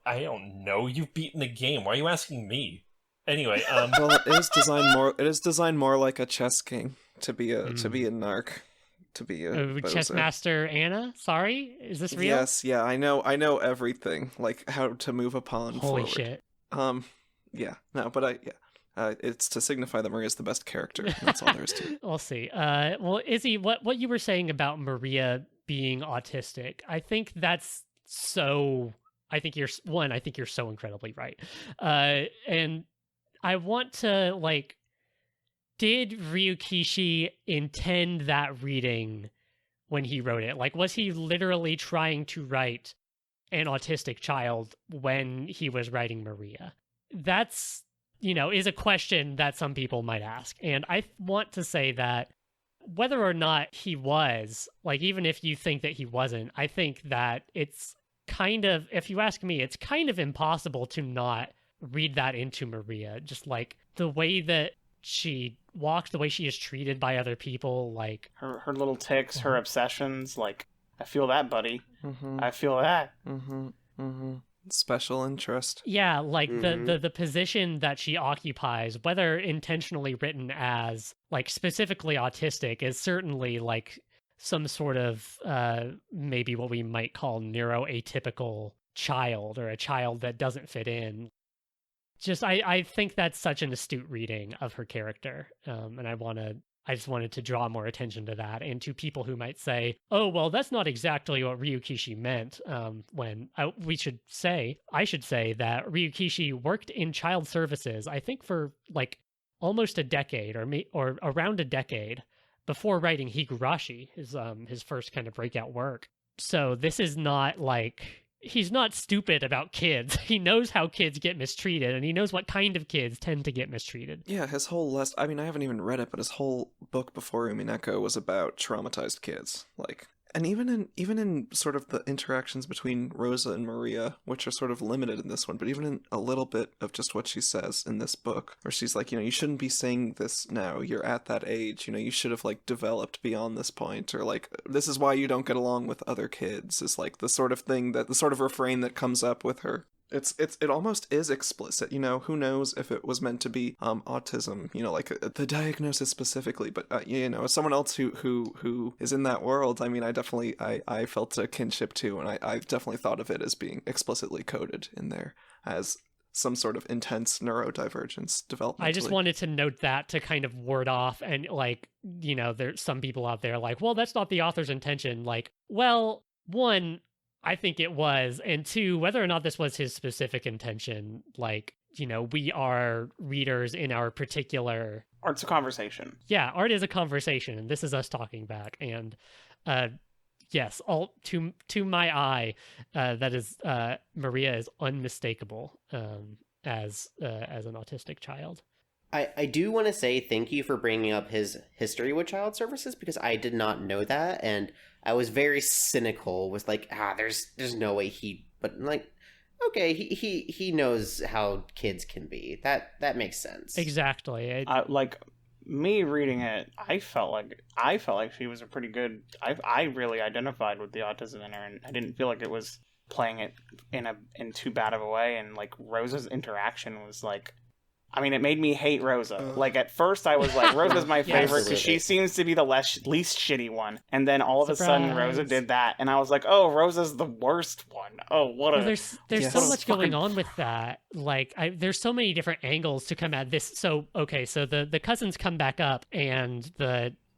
I don't know. You've beaten the game. Why are you asking me? Anyway, Well, it is designed more. It is designed more like a chess king to be a narc, to be a Chess bozo. Master Anna? Sorry? Is this real? Yes, yeah, I know everything, like how to move a pawn Holy forward. shit. Yeah, no, but it's to signify that Maria's the best character. And that's all there is to it. We'll see. Well, Izzy, what you were saying about Maria being autistic, I think that's so... I think you're so incredibly right. And I want to, like, did Ryukishi intend that reading when he wrote it? Like, was he literally trying to write an autistic child when he was writing Maria? That's, is a question that some people might ask. And I want to say that whether or not he was, like, even if you think that he wasn't, I think that it's kind of, if you ask me, it's kind of impossible to not read that into Maria. Just like the way that she walks, the way she is treated by other people, like Her little tics, her obsessions, like, I feel that, buddy. Mm-hmm. I feel that. Mm-hmm. Mm-hmm. Special interest. yeah, like Mhm. the position that she occupies, whether intentionally written as like specifically autistic, is certainly like some sort of maybe what we might call neuroatypical child, or a child that doesn't fit in. Just I think that's such an astute reading of her character, and I just wanted to draw more attention to that, and to people who might say, "Oh, well, that's not exactly what Ryukishi meant." I should say that Ryukishi worked in child services, I think, for like almost a decade, or around a decade, before writing Higurashi, his first kind of breakout work. So this is not like, he's not stupid about kids. He knows how kids get mistreated, and he knows what kind of kids tend to get mistreated. Yeah, his whole list. I mean, I haven't even read it, but his whole book before Umineko was about traumatized kids. Like, and even in sort of the interactions between Rosa and Maria, which are sort of limited in this one, but even in a little bit of just what she says in this book, where she's like, you shouldn't be saying this now. You're at that age. You should have like developed beyond this point, or like, this is why you don't get along with other kids. Is like the sort of refrain that comes up with her. It almost is explicit, who knows if it was meant to be autism, like the diagnosis specifically, but as someone else who is in that world, I mean, I felt a kinship too, and I've definitely thought of it as being explicitly coded in there as some sort of intense neurodivergence developmentally. I just wanted to note that to kind of ward off, and like, there's some people out there like, well, that's not the author's intention. Like, well, one, I think it was, and two, whether or not this was his specific intention, like, we are readers in our particular... Art's a conversation. Yeah, art is a conversation, and this is us talking back, and yes, all to my eye, that is, Maria is unmistakable as an autistic child. I do want to say thank you for bringing up his history with child services, because I did not know that, and I was very cynical with like, there's no way but like, okay, he knows how kids can be. That makes sense. Exactly. Like, me reading it, I felt like she was a pretty good. I really identified with the autism in her, and I didn't feel like it was playing it in too bad of a way. And like Rosa's interaction was like, I mean, it made me hate Rosa. Like, at first I was like, Rosa's my favorite because she seems to be the least shitty one. And then all of a sudden Rosa did that, and I was like, oh, Rosa's the worst one. Oh, what a... Well, there's so much going on with that. Like, there's so many different angles to come at this. So, okay, so the cousins come back up, and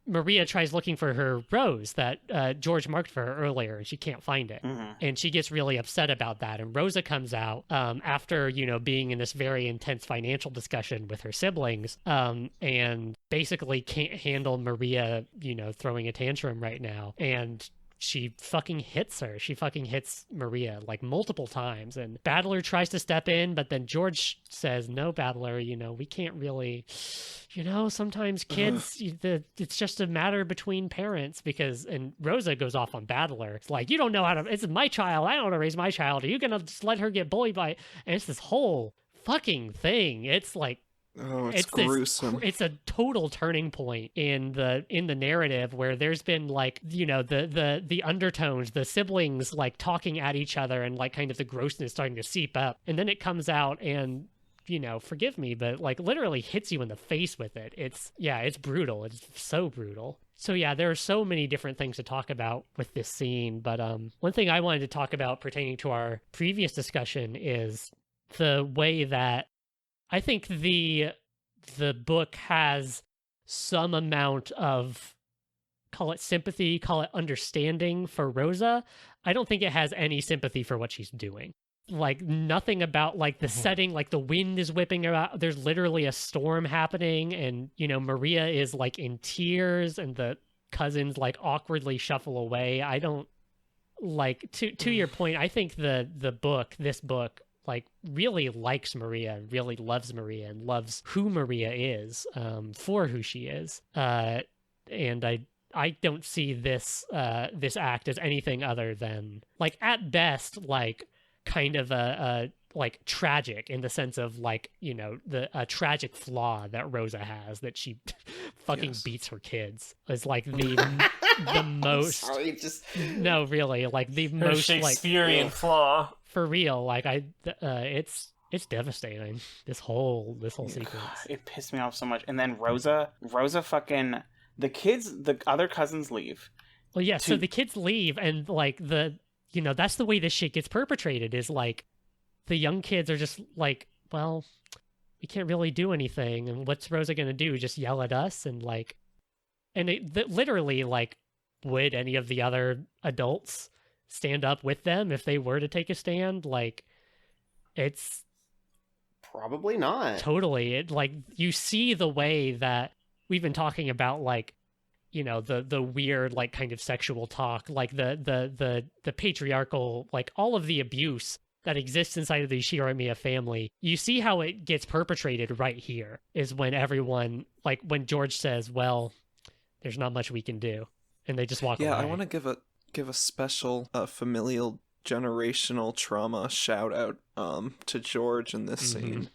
Maria tries looking for her rose that George marked for her earlier, and she can't find it. Mm-hmm. And she gets really upset about that. And Rosa comes out after, being in this very intense financial discussion with her siblings, and basically can't handle Maria, throwing a tantrum right now. And she fucking hits her. She fucking hits Maria like multiple times, and Battler tries to step in, but then George says, no, Battler, we can't really, sometimes kids, it's just a matter between parents and Rosa goes off on Battler. It's like, you don't know it's my child. I don't know how to raise my child. Are you going to just let her get bullied by, and it's this whole fucking thing. It's like, oh, it's gruesome. It's a total turning point in the narrative where there's been like, the undertones, the siblings like talking at each other and like kind of the grossness starting to seep up. And then it comes out and, forgive me, but like literally hits you in the face with it. It's brutal. It's so brutal. So yeah, there are so many different things to talk about with this scene. But one thing I wanted to talk about pertaining to our previous discussion is the way that I think the book has some amount of, call it sympathy, call it understanding for Rosa. I don't think it has any sympathy for what she's doing. Like nothing about like the setting, like the wind is whipping about. There's literally a storm happening, and Maria is like in tears, and the cousins like awkwardly shuffle away. I don't like to your point. I think this book like really likes Maria, really loves Maria, and loves who Maria is, for who she is. And I don't see this act as anything other than like at best like kind of a like tragic, in the sense of like a tragic flaw that Rosa has, that she fucking beats her kids, is like the most. Sorry, just no, really, like the Her most Shakespearean flaw. For real, like it's devastating. This whole sequence. It pissed me off so much. And then Rosa fucking the other cousins leave. Well, yeah. So the kids leave, and like that's the way this shit gets perpetrated. Is like the young kids are just like, well, we can't really do anything, and what's Rosa gonna do? Just yell at us? And like, and literally like, would any of the other adults stand up with them if they were to take a stand? Like, it's probably not. Totally. It like, you see the way that we've been talking about, like, the weird like kind of sexual talk, like the patriarchal, like all of the abuse that exists inside of the Shiromiya family. You see how it gets perpetrated right here, is when everyone, like when George says, well, there's not much we can do, and they just walk away. Yeah, I want to give a special familial generational trauma shout out to George in this scene.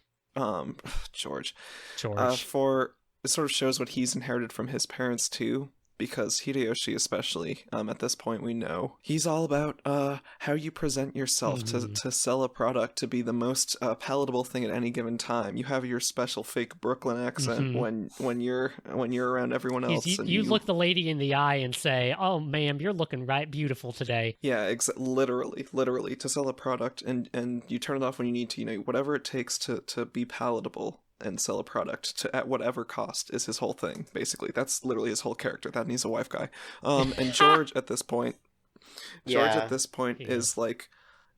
George. For it sort of shows what he's inherited from his parents too, because Hideyoshi especially, at this point we know, he's all about how you present yourself to sell a product, to be the most palatable thing at any given time. You have your special fake Brooklyn accent when you're around everyone else. You look the lady in the eye and say, "Oh, ma'am, you're looking right beautiful today." Yeah, literally to sell a product, and you turn it off when you need to. Whatever it takes to be palatable and sell a product at whatever cost is his whole thing. Basically, that's literally his whole character. That and he's a wife guy. And George at this point, is like,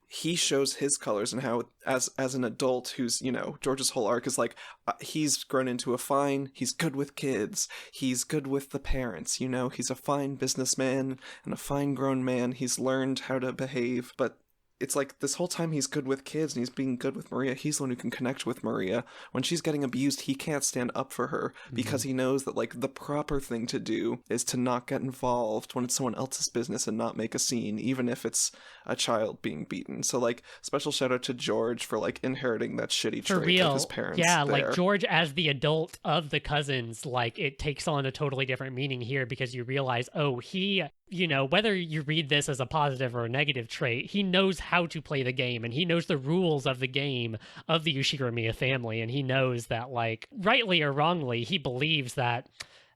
he shows his colors, and how as an adult who's George's whole arc is like, he's grown into he's good with kids, he's good with the parents, he's a fine businessman and a fine grown man. He's learned how to behave, but it's like this whole time he's good with kids and he's being good with Maria. He's the one who can connect with Maria. When she's getting abused, he can't stand up for her because he knows that like the proper thing to do is to not get involved when it's someone else's business and not make a scene, even if it's a child being beaten. So like, special shout out to George for like inheriting that shitty trait of his parents. Yeah, there. Like George as the adult of the cousins, like it takes on a totally different meaning here, because you realize, oh, he, whether you read this as a positive or a negative trait, he knows how to play the game, and he knows the rules of the game of the Ushiromiya family, and he knows that, like, rightly or wrongly, he believes that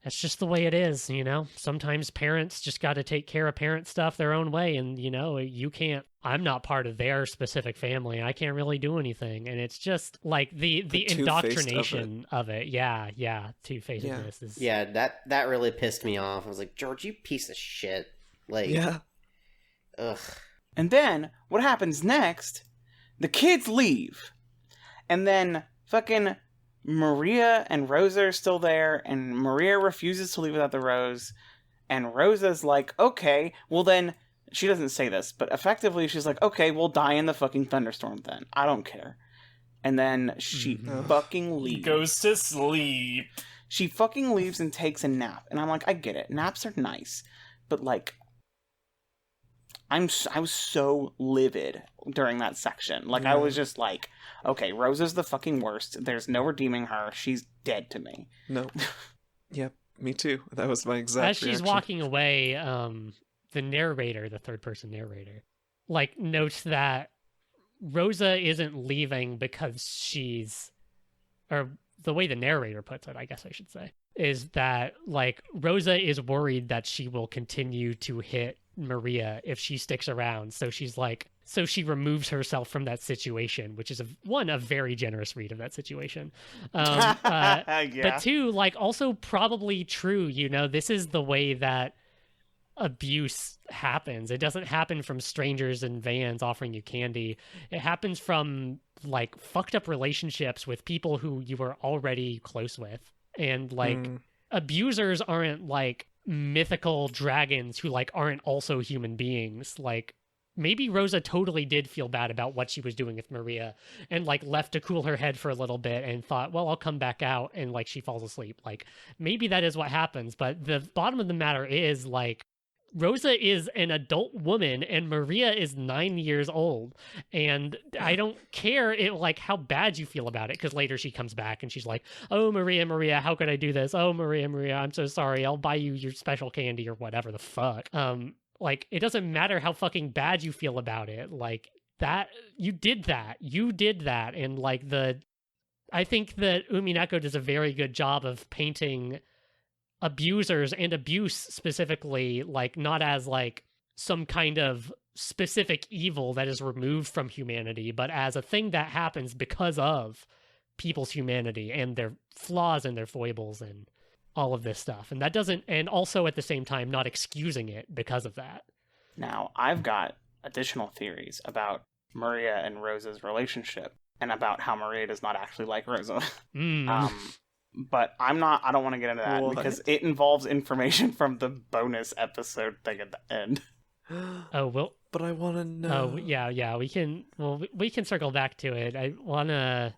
that's just the way it is, Sometimes parents just got to take care of parent stuff their own way, and, you can't, I'm not part of their specific family, I can't really do anything. And it's just, like, the indoctrination of it. Yeah, two-facedness is... Yeah, that really pissed me off. I was like, George, you piece of shit. Like... Yeah. Ugh. And then, what happens next, the kids leave. And then, fucking... Maria and Rosa are still there, and Maria refuses to leave without the rose, And Rosa's like, okay, well then, she doesn't say this, but effectively she's like, okay, we'll die in the fucking thunderstorm then. I don't care. And then she fucking leaves. Goes to sleep. She fucking leaves and takes a nap. And I'm like, I get it. Naps are nice. But like, I was so livid during that section. Like, I was just like, okay, Rosa's the fucking worst. There's no redeeming her. She's dead to me. No. Yep, me too. That was my exact As she's reaction. walking away, the narrator, the third-person narrator, like, notes that Rosa isn't leaving because she's... Or the way the narrator puts it, I guess I should say, is that, like, Rosa is worried that she will continue to hit Maria if she sticks around. So she's like... So she removes herself from that situation, which is a very generous read of that situation. But two, like, also probably true, you know, this is the way that abuse happens. It doesn't happen from strangers in vans offering you candy. It happens from, like, fucked up relationships with people who you were already close with. And, like, abusers aren't, like, mythical dragons who, like, aren't also human beings. Like, maybe Rosa totally did feel bad about what she was doing with Maria and, like, left to cool her head for a little bit and thought, well, I'll come back out, and, like, she falls asleep. Like, maybe that is what happens, but the bottom of the matter is, like, Rosa is an adult woman and Maria is 9 years old, and I don't care like how bad you feel about it, because later she comes back and she's like, oh, Maria, how could I do this? Oh, Maria, I'm so sorry. I'll buy you your special candy or whatever the fuck. Like, it doesn't matter how fucking bad you feel about it. Like, that, you did that. And, like, I think that Umineko does a very good job of painting abusers and abuse specifically, like, not as, like, some kind of specific evil that is removed from humanity, but as a thing that happens because of people's humanity and their flaws and their foibles and all of this stuff. And that doesn't, and also at the same time not excusing it because of that. Now, I've got additional theories about Maria and Rosa's relationship and about how Maria does not actually like Rosa. But I don't want to get into that because it involves information from the bonus episode thing at the end. Oh, well. But I want to know. Oh, yeah, we can circle back to it. I want to...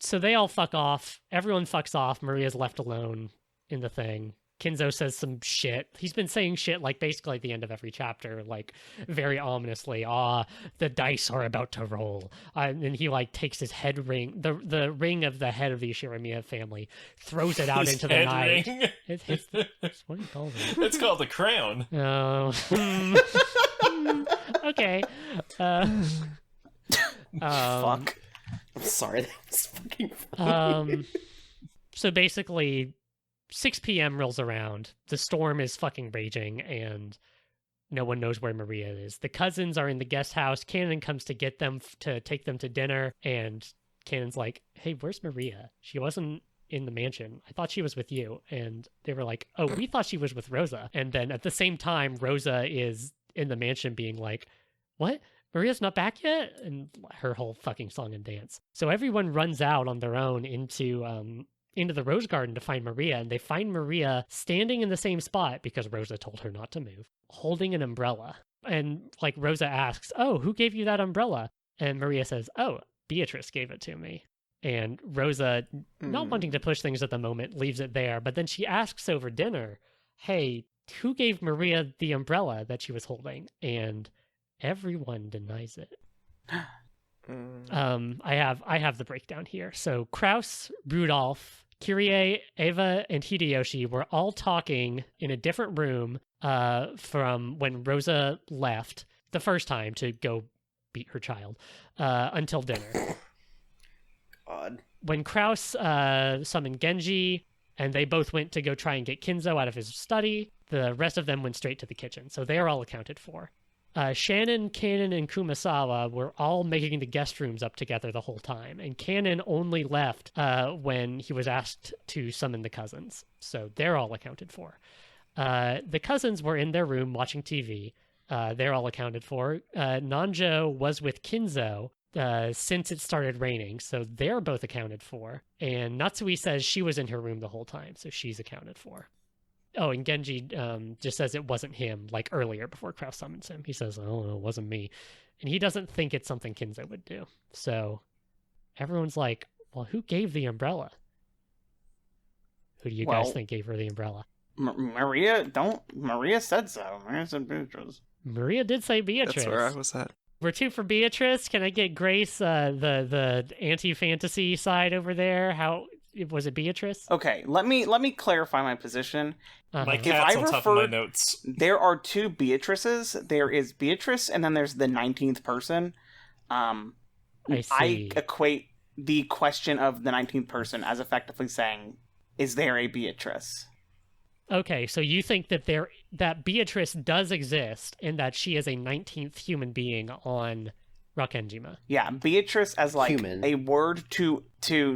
So they all fuck off. Everyone fucks off. Maria's left alone in the thing. Kinzo says some shit. He's been saying shit, like, basically at the end of every chapter, like, very ominously. The dice are about to roll. And he, like, takes his head ring, the ring of the head of the Ishiramiya family, throws it out into the night. What do you call it? It's called the crown. Oh. Okay. Fuck. I'm sorry, that was fucking funny. So basically, 6 p.m. rolls around. The storm is fucking raging, and no one knows where Maria is. The cousins are in the guest house. Cannon comes to get them to take them to dinner, and Cannon's like, hey, where's Maria? She wasn't in the mansion. I thought she was with you. And they were like, oh, we thought she was with Rosa. And then at the same time, Rosa is in the mansion being like, what? Maria's not back yet? And her whole fucking song and dance. So everyone runs out on their own into the rose garden to find Maria, and they find Maria standing in the same spot because Rosa told her not to move, holding an umbrella. And, like, Rosa asks, oh, who gave you that umbrella? And Maria says, oh, Beatrice gave it to me. And Rosa, not wanting to push things at the moment, leaves it there. But then she asks over dinner, hey, who gave Maria the umbrella that she was holding? And everyone denies it. I have the breakdown here. So Kraus, Rudolf, Kyrie, Eva, and Hideyoshi were all talking in a different room from when Rosa left the first time to go beat her child until dinner. God. When Kraus summoned Genji, and they both went to go try and get Kinzo out of his study, the rest of them went straight to the kitchen. So they are all accounted for. Shannon, Cannon, and Kumasawa were all making the guest rooms up together the whole time, and Cannon only left when he was asked to summon the cousins. So they're all accounted for. The cousins were in their room watching TV. They're all accounted for. Nanjo was with Kinzo since it started raining, so they're both accounted for. And Natsui says she was in her room the whole time, so she's accounted for. Oh, and Genji just says it wasn't him, like earlier before Kraft summons him. He says, oh, no, it wasn't me. And he doesn't think it's something Kinzo would do. So everyone's like, well, who gave the umbrella? Who do you guys think gave her the umbrella? Maria said so. Maria said Beatrice. Maria did say Beatrice. That's where I was at. We're two for Beatrice. Can I get Grace, the anti-fantasy side over there? How was it, Beatrice? Okay, let me clarify my position. My cat's on top of my notes. There are two Beatrices. There is Beatrice, and then there's the 19th person. I see. I equate the question of the 19th person as effectively saying, "Is there a Beatrice?" Okay, so you think that Beatrice does exist and that she is a 19th human being on Rokkenjima. Yeah, Beatrice as like Human. a word to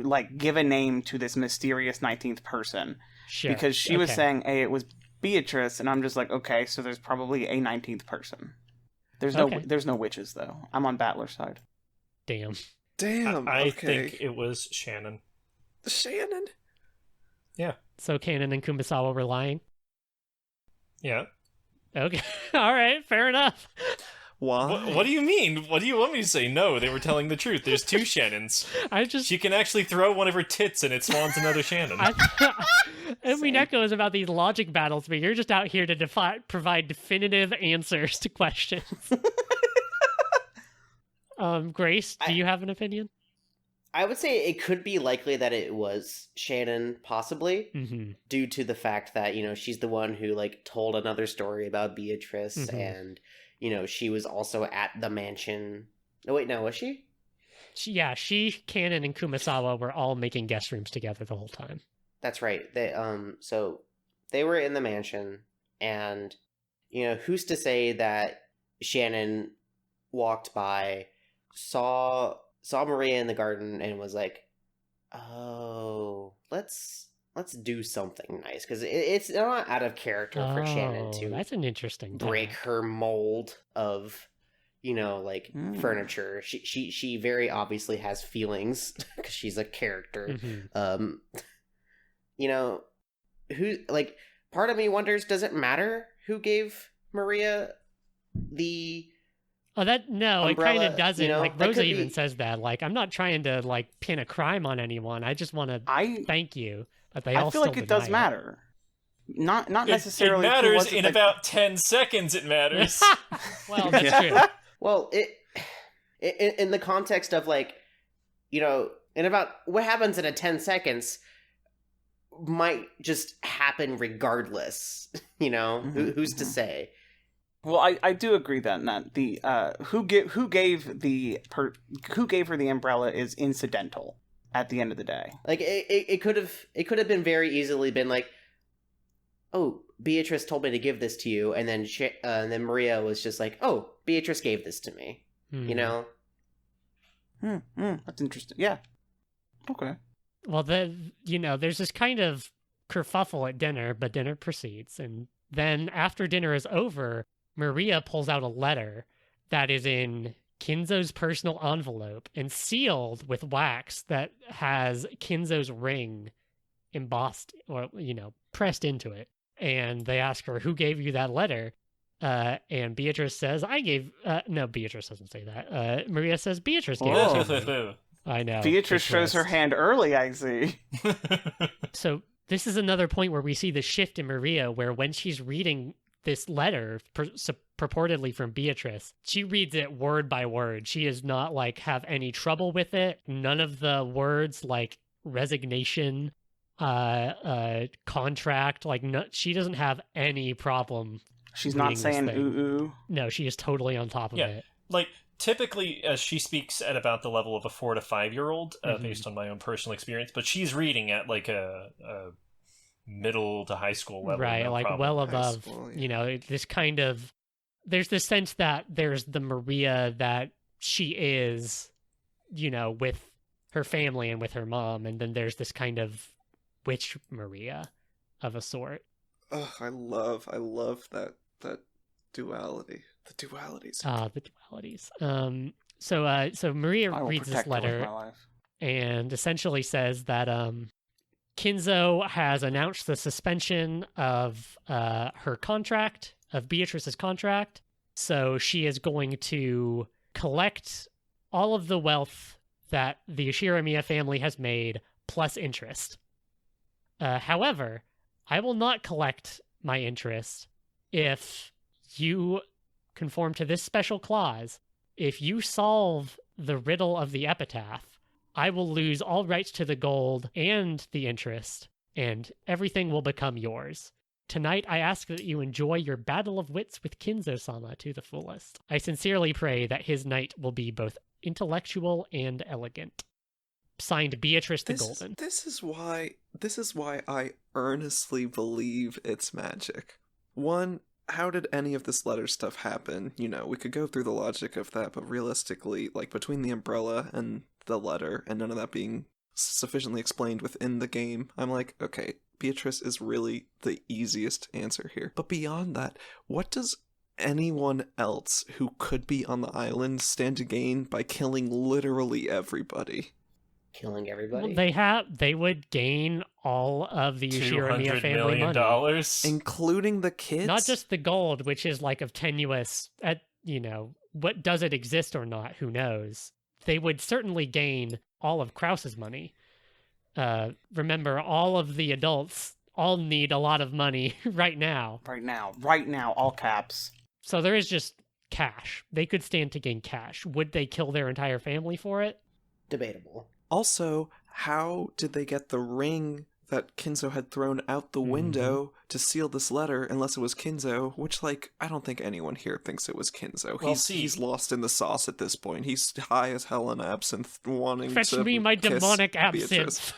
like give a name to this mysterious 19th person. Sure. Because she was saying, hey, it was Beatrice, and I'm just like, okay, so there's probably a 19th person. There's no witches though. I'm on Battler's side. Damn. I think it was Shannon. Shannon? Yeah. So Kanon and Kumasawa were lying? Yeah. Okay. All right, fair enough. Why? What do you mean? What do you want me to say? No, they were telling the truth. There's two Shannons. She can actually throw one of her tits and it spawns another Shannon. Umineko is about these logic battles, but you're just out here to provide definitive answers to questions. Grace, do you have an opinion? I would say it could be likely that it was Shannon, possibly, due to the fact that, she's the one who, told another story about Beatrice, and, she was also at the mansion. Oh, wait, no, was she? She, Kanon, and Kumasawa were all making guest rooms together the whole time. That's right. So they were in the mansion, and, who's to say that Shannon walked by, saw Maria in the garden and was like, oh, let's do something nice, because it's not out of character for Shannon to that's an interesting break her mold of furniture. She very obviously has feelings because she's a character. Who part of me wonders, does it matter who gave Maria the umbrella? It kind of doesn't. Rosa even says that. I'm not trying to pin a crime on anyone. I just want to thank you. But I feel like it does matter. Not necessarily. It matters in about 10 seconds. It matters. Well, that's true. Well, in the context of in about what happens in 10 seconds might just happen regardless. Who's to say? Well, I do agree then that the who gave her the umbrella is incidental at the end of the day. It could have been very easily been oh, Beatrice told me to give this to you, and then Maria was just like, oh, Beatrice gave this to me. That's interesting. Yeah. Okay. Well, there's this kind of kerfuffle at dinner, but dinner proceeds, and then after dinner is over, Maria pulls out a letter that is in Kinzo's personal envelope and sealed with wax that has Kinzo's ring embossed or, pressed into it. And they ask her, who gave you that letter? And Beatrice says, no, Beatrice doesn't say that. Maria says, Beatrice gave it to me. I know. Beatrice shows her hand early, I see. So this is another point where we see the shift in Maria, where when she's reading this letter purportedly from Beatrice, she reads it word by word. She does not have any trouble with it. None of the words resignation, contract, she doesn't have any problem. She's not saying ooh. No, she is totally on top of it. Typically, she speaks at about the level of a 4 to 5 year old, based on my own personal experience, but she's reading at a middle to high school level. Right, no problem. Well above, this kind of, there's this sense that there's the Maria that she is, with her family and with her mom, and then there's this kind of witch Maria of a sort. Oh, I love that duality. The dualities. The dualities. So Maria reads this letter and essentially says that Kinzo has announced the suspension of her contract, of Beatrice's contract. So she is going to collect all of the wealth that the Ushiramiya family has made, plus interest. However, I will not collect my interest if you conform to this special clause. If you solve the riddle of the epitaph, I will lose all rights to the gold and the interest, and everything will become yours. Tonight, I ask that you enjoy your battle of wits with Kinzo-sama to the fullest. I sincerely pray that his night will be both intellectual and elegant. Signed, Beatrice the Golden. This is why I earnestly believe it's magic. One, how did any of this letter stuff happen? You know, we could go through the logic of that, but realistically, like, between the umbrella and the letter, and none of that being sufficiently explained within the game, I'm like, okay, Beatrice is really the easiest answer here. But beyond that, what does anyone else who could be on the island stand to gain by killing literally everybody? Killing everybody? Well, they would gain all of the Ushiramiya family money. $200 million? Including the kids? Not just the gold, which is like of tenuous, what does it exist or not? Who knows? They would certainly gain all of Krause's money. Remember, all of the adults all need a lot of money right now. Right now, all caps. So there is just cash. They could stand to gain cash. Would they kill their entire family for it? Debatable. Also, how did they get the ring that Kinzo had thrown out the window to seal this letter, unless it was Kinzo, which, like, I don't think anyone here thinks it was Kinzo. Well, he's lost in the sauce at this point. He's high as hell on absinthe, wanting Fetch to me my kiss demonic Beatrice. absinthe.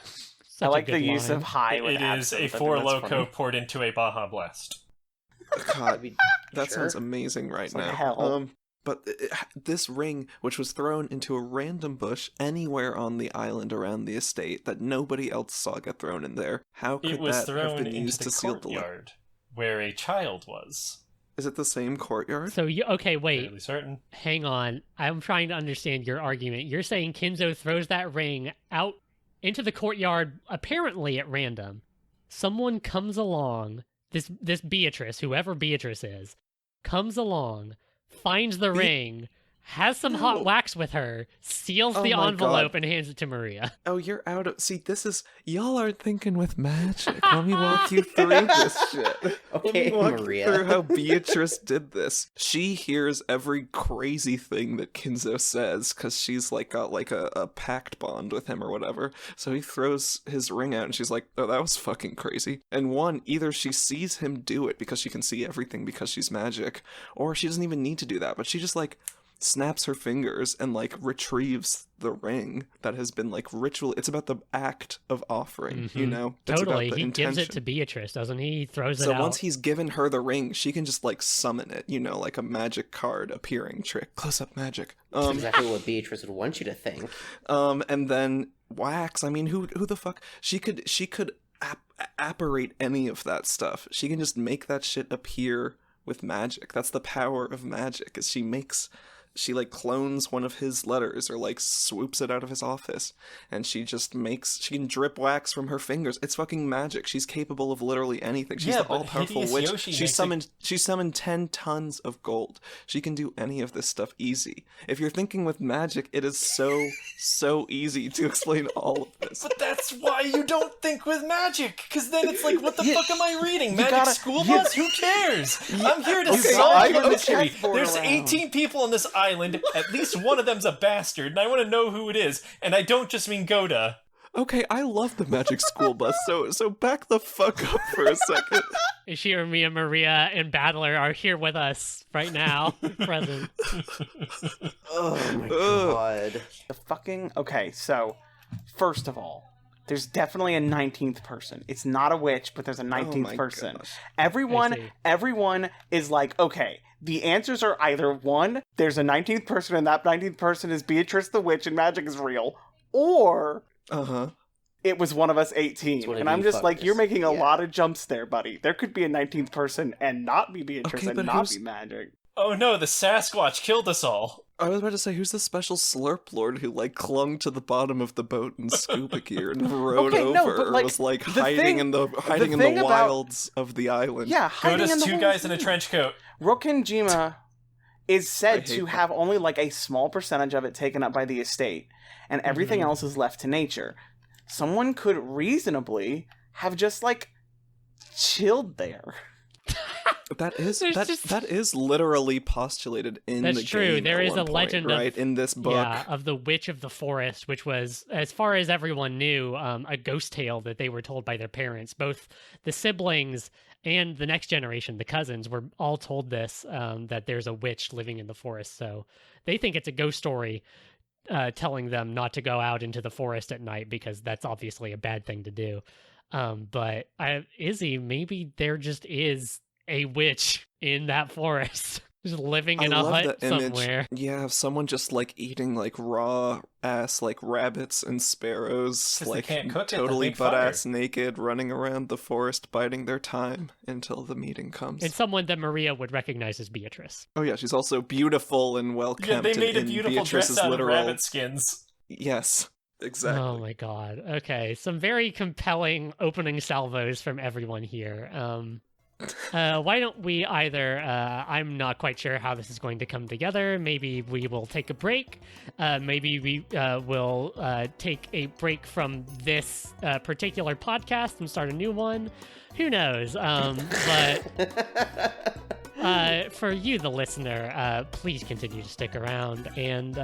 I like the line. use of high with It is absinthe. a I think Four that's Loko funny. poured into a Baja Blast. God, that Sure. sounds amazing right It's like now. hell. But this ring, which was thrown into a random bush anywhere on the island around the estate that nobody else saw get thrown in there, how could It was that have thrown been into used the to seal the letter? courtyard where a child was. Is it the same courtyard? So, okay, wait. Fairly certain. Hang on. I'm trying to understand your argument. You're saying Kinzo throws that ring out into the courtyard, apparently at random. Someone comes along, this Beatrice, whoever Beatrice is, comes along, finds the ring, has some hot wax with her, seals Oh the my envelope, God. and hands it to Maria. Oh, you're out of... See, this is... Y'all aren't thinking with magic. Let me walk you through this shit. Okay, Let me walk Maria. you through how Beatrice did this. She hears every crazy thing that Kinzo says, because she's like got like a pact bond with him or whatever. So he throws his ring out, and she's like, oh, that was fucking crazy. And one, either she sees him do it because she can see everything because she's magic, or she doesn't even need to do that, but she just like... snaps her fingers and like retrieves the ring that has been like ritual. It's about the act of offering, you know? It's Totally. about the He gives it intention. to Beatrice, doesn't he? He throws it So out. once he's given her the ring, she can just like summon it, you know, like a magic card appearing trick. Close up magic. That's exactly what Beatrice would want you to think. And then wax. I mean, who the fuck? She could apparate any of that stuff. She can just make that shit appear with magic. That's the power of magic. Is she like clones one of his letters or like swoops it out of his office, and she can drip wax from her fingers. It's fucking magic. She's capable of literally anything. She's the all-powerful witch. Hideyoshi She summoned 10 tons of gold. She can do any of this stuff easy. If you're thinking with magic, it is so easy to explain all of this. But that's why you don't think with magic, because then it's like, what the fuck am I reading? Magic gotta- school bus? Who cares? I'm here to Okay, solve your okay. mystery. Chessboard There's around. 18 people on this island. At least one of them's a bastard, and I want to know who it is. And I don't just mean Goda. Okay, I love the magic school bus, so back the fuck up for a second. Ishiramiya, Maria, and Battler are here with us right now, present. Oh my god. The fucking... Okay, so, first of all, there's definitely a 19th person. It's not a witch, but there's a 19th my person. gosh. I see. Everyone is like, okay, the answers are either one, there's a 19th person, and that 19th person is Beatrice the Witch and magic is real, or Uh-huh. it was one of us 18. It's one of And I'm you just like, fuckers. you're making a Yeah. lot of jumps there, buddy. There could be a 19th person and not be Beatrice Okay, and but not who's- be magic. Oh no, the Sasquatch killed us all. I was about to say, who's the special slurp lord who, like, clung to the bottom of the boat in scuba gear and rode Okay, no, over, but, or like, was, like, the hiding thing- in the thing about- wilds of the island? Yeah, hiding in Goda's the two whole guys in a thing. trench coat. Rokkenjima is I said hate to that. have only like a small percentage of it taken up by the estate, and everything else is left to nature. Someone could reasonably have just like chilled there. That is There's that just- that is literally postulated in That's the true. game. There at is one a point, legend of- right in this book. Yeah, of the Witch of the Forest, which was, as far as everyone knew, a ghost tale that they were told by their parents. Both the siblings and the next generation, the cousins, were all told this, that there's a witch living in the forest. So they think it's a ghost story telling them not to go out into the forest at night because that's obviously a bad thing to do. But Izzy, maybe there just is a witch in that forest, just living in I a love hut the image. somewhere. Yeah, of someone just like eating like raw ass like rabbits and sparrows, 'Cause they like can't cook it, totally they butt fire. ass naked, running around the forest, biding their time until the meeting comes. And someone that Maria would recognize as Beatrice. Oh yeah, she's also beautiful and well Yeah, kept. they made a in beautiful Beatrice's dress out literal... of rabbit skins. Yes, exactly. Oh my god. Okay, some very compelling opening salvos from everyone here. Why don't we either, I'm not quite sure how this is going to come together. Maybe we will take a break. Maybe we will take a break from this particular podcast and start a new one. Who knows? But for you, the listener, please continue to stick around and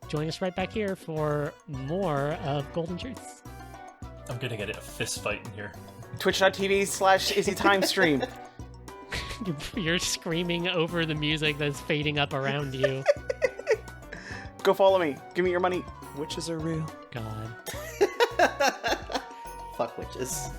join us right back here for more of Golden Truths. I'm gonna get a fist fight in here. Twitch.tv/IzzyTimestream. You're screaming over the music that's fading up around you. Go follow me. Give me your money. Witches are real. God. Fuck witches.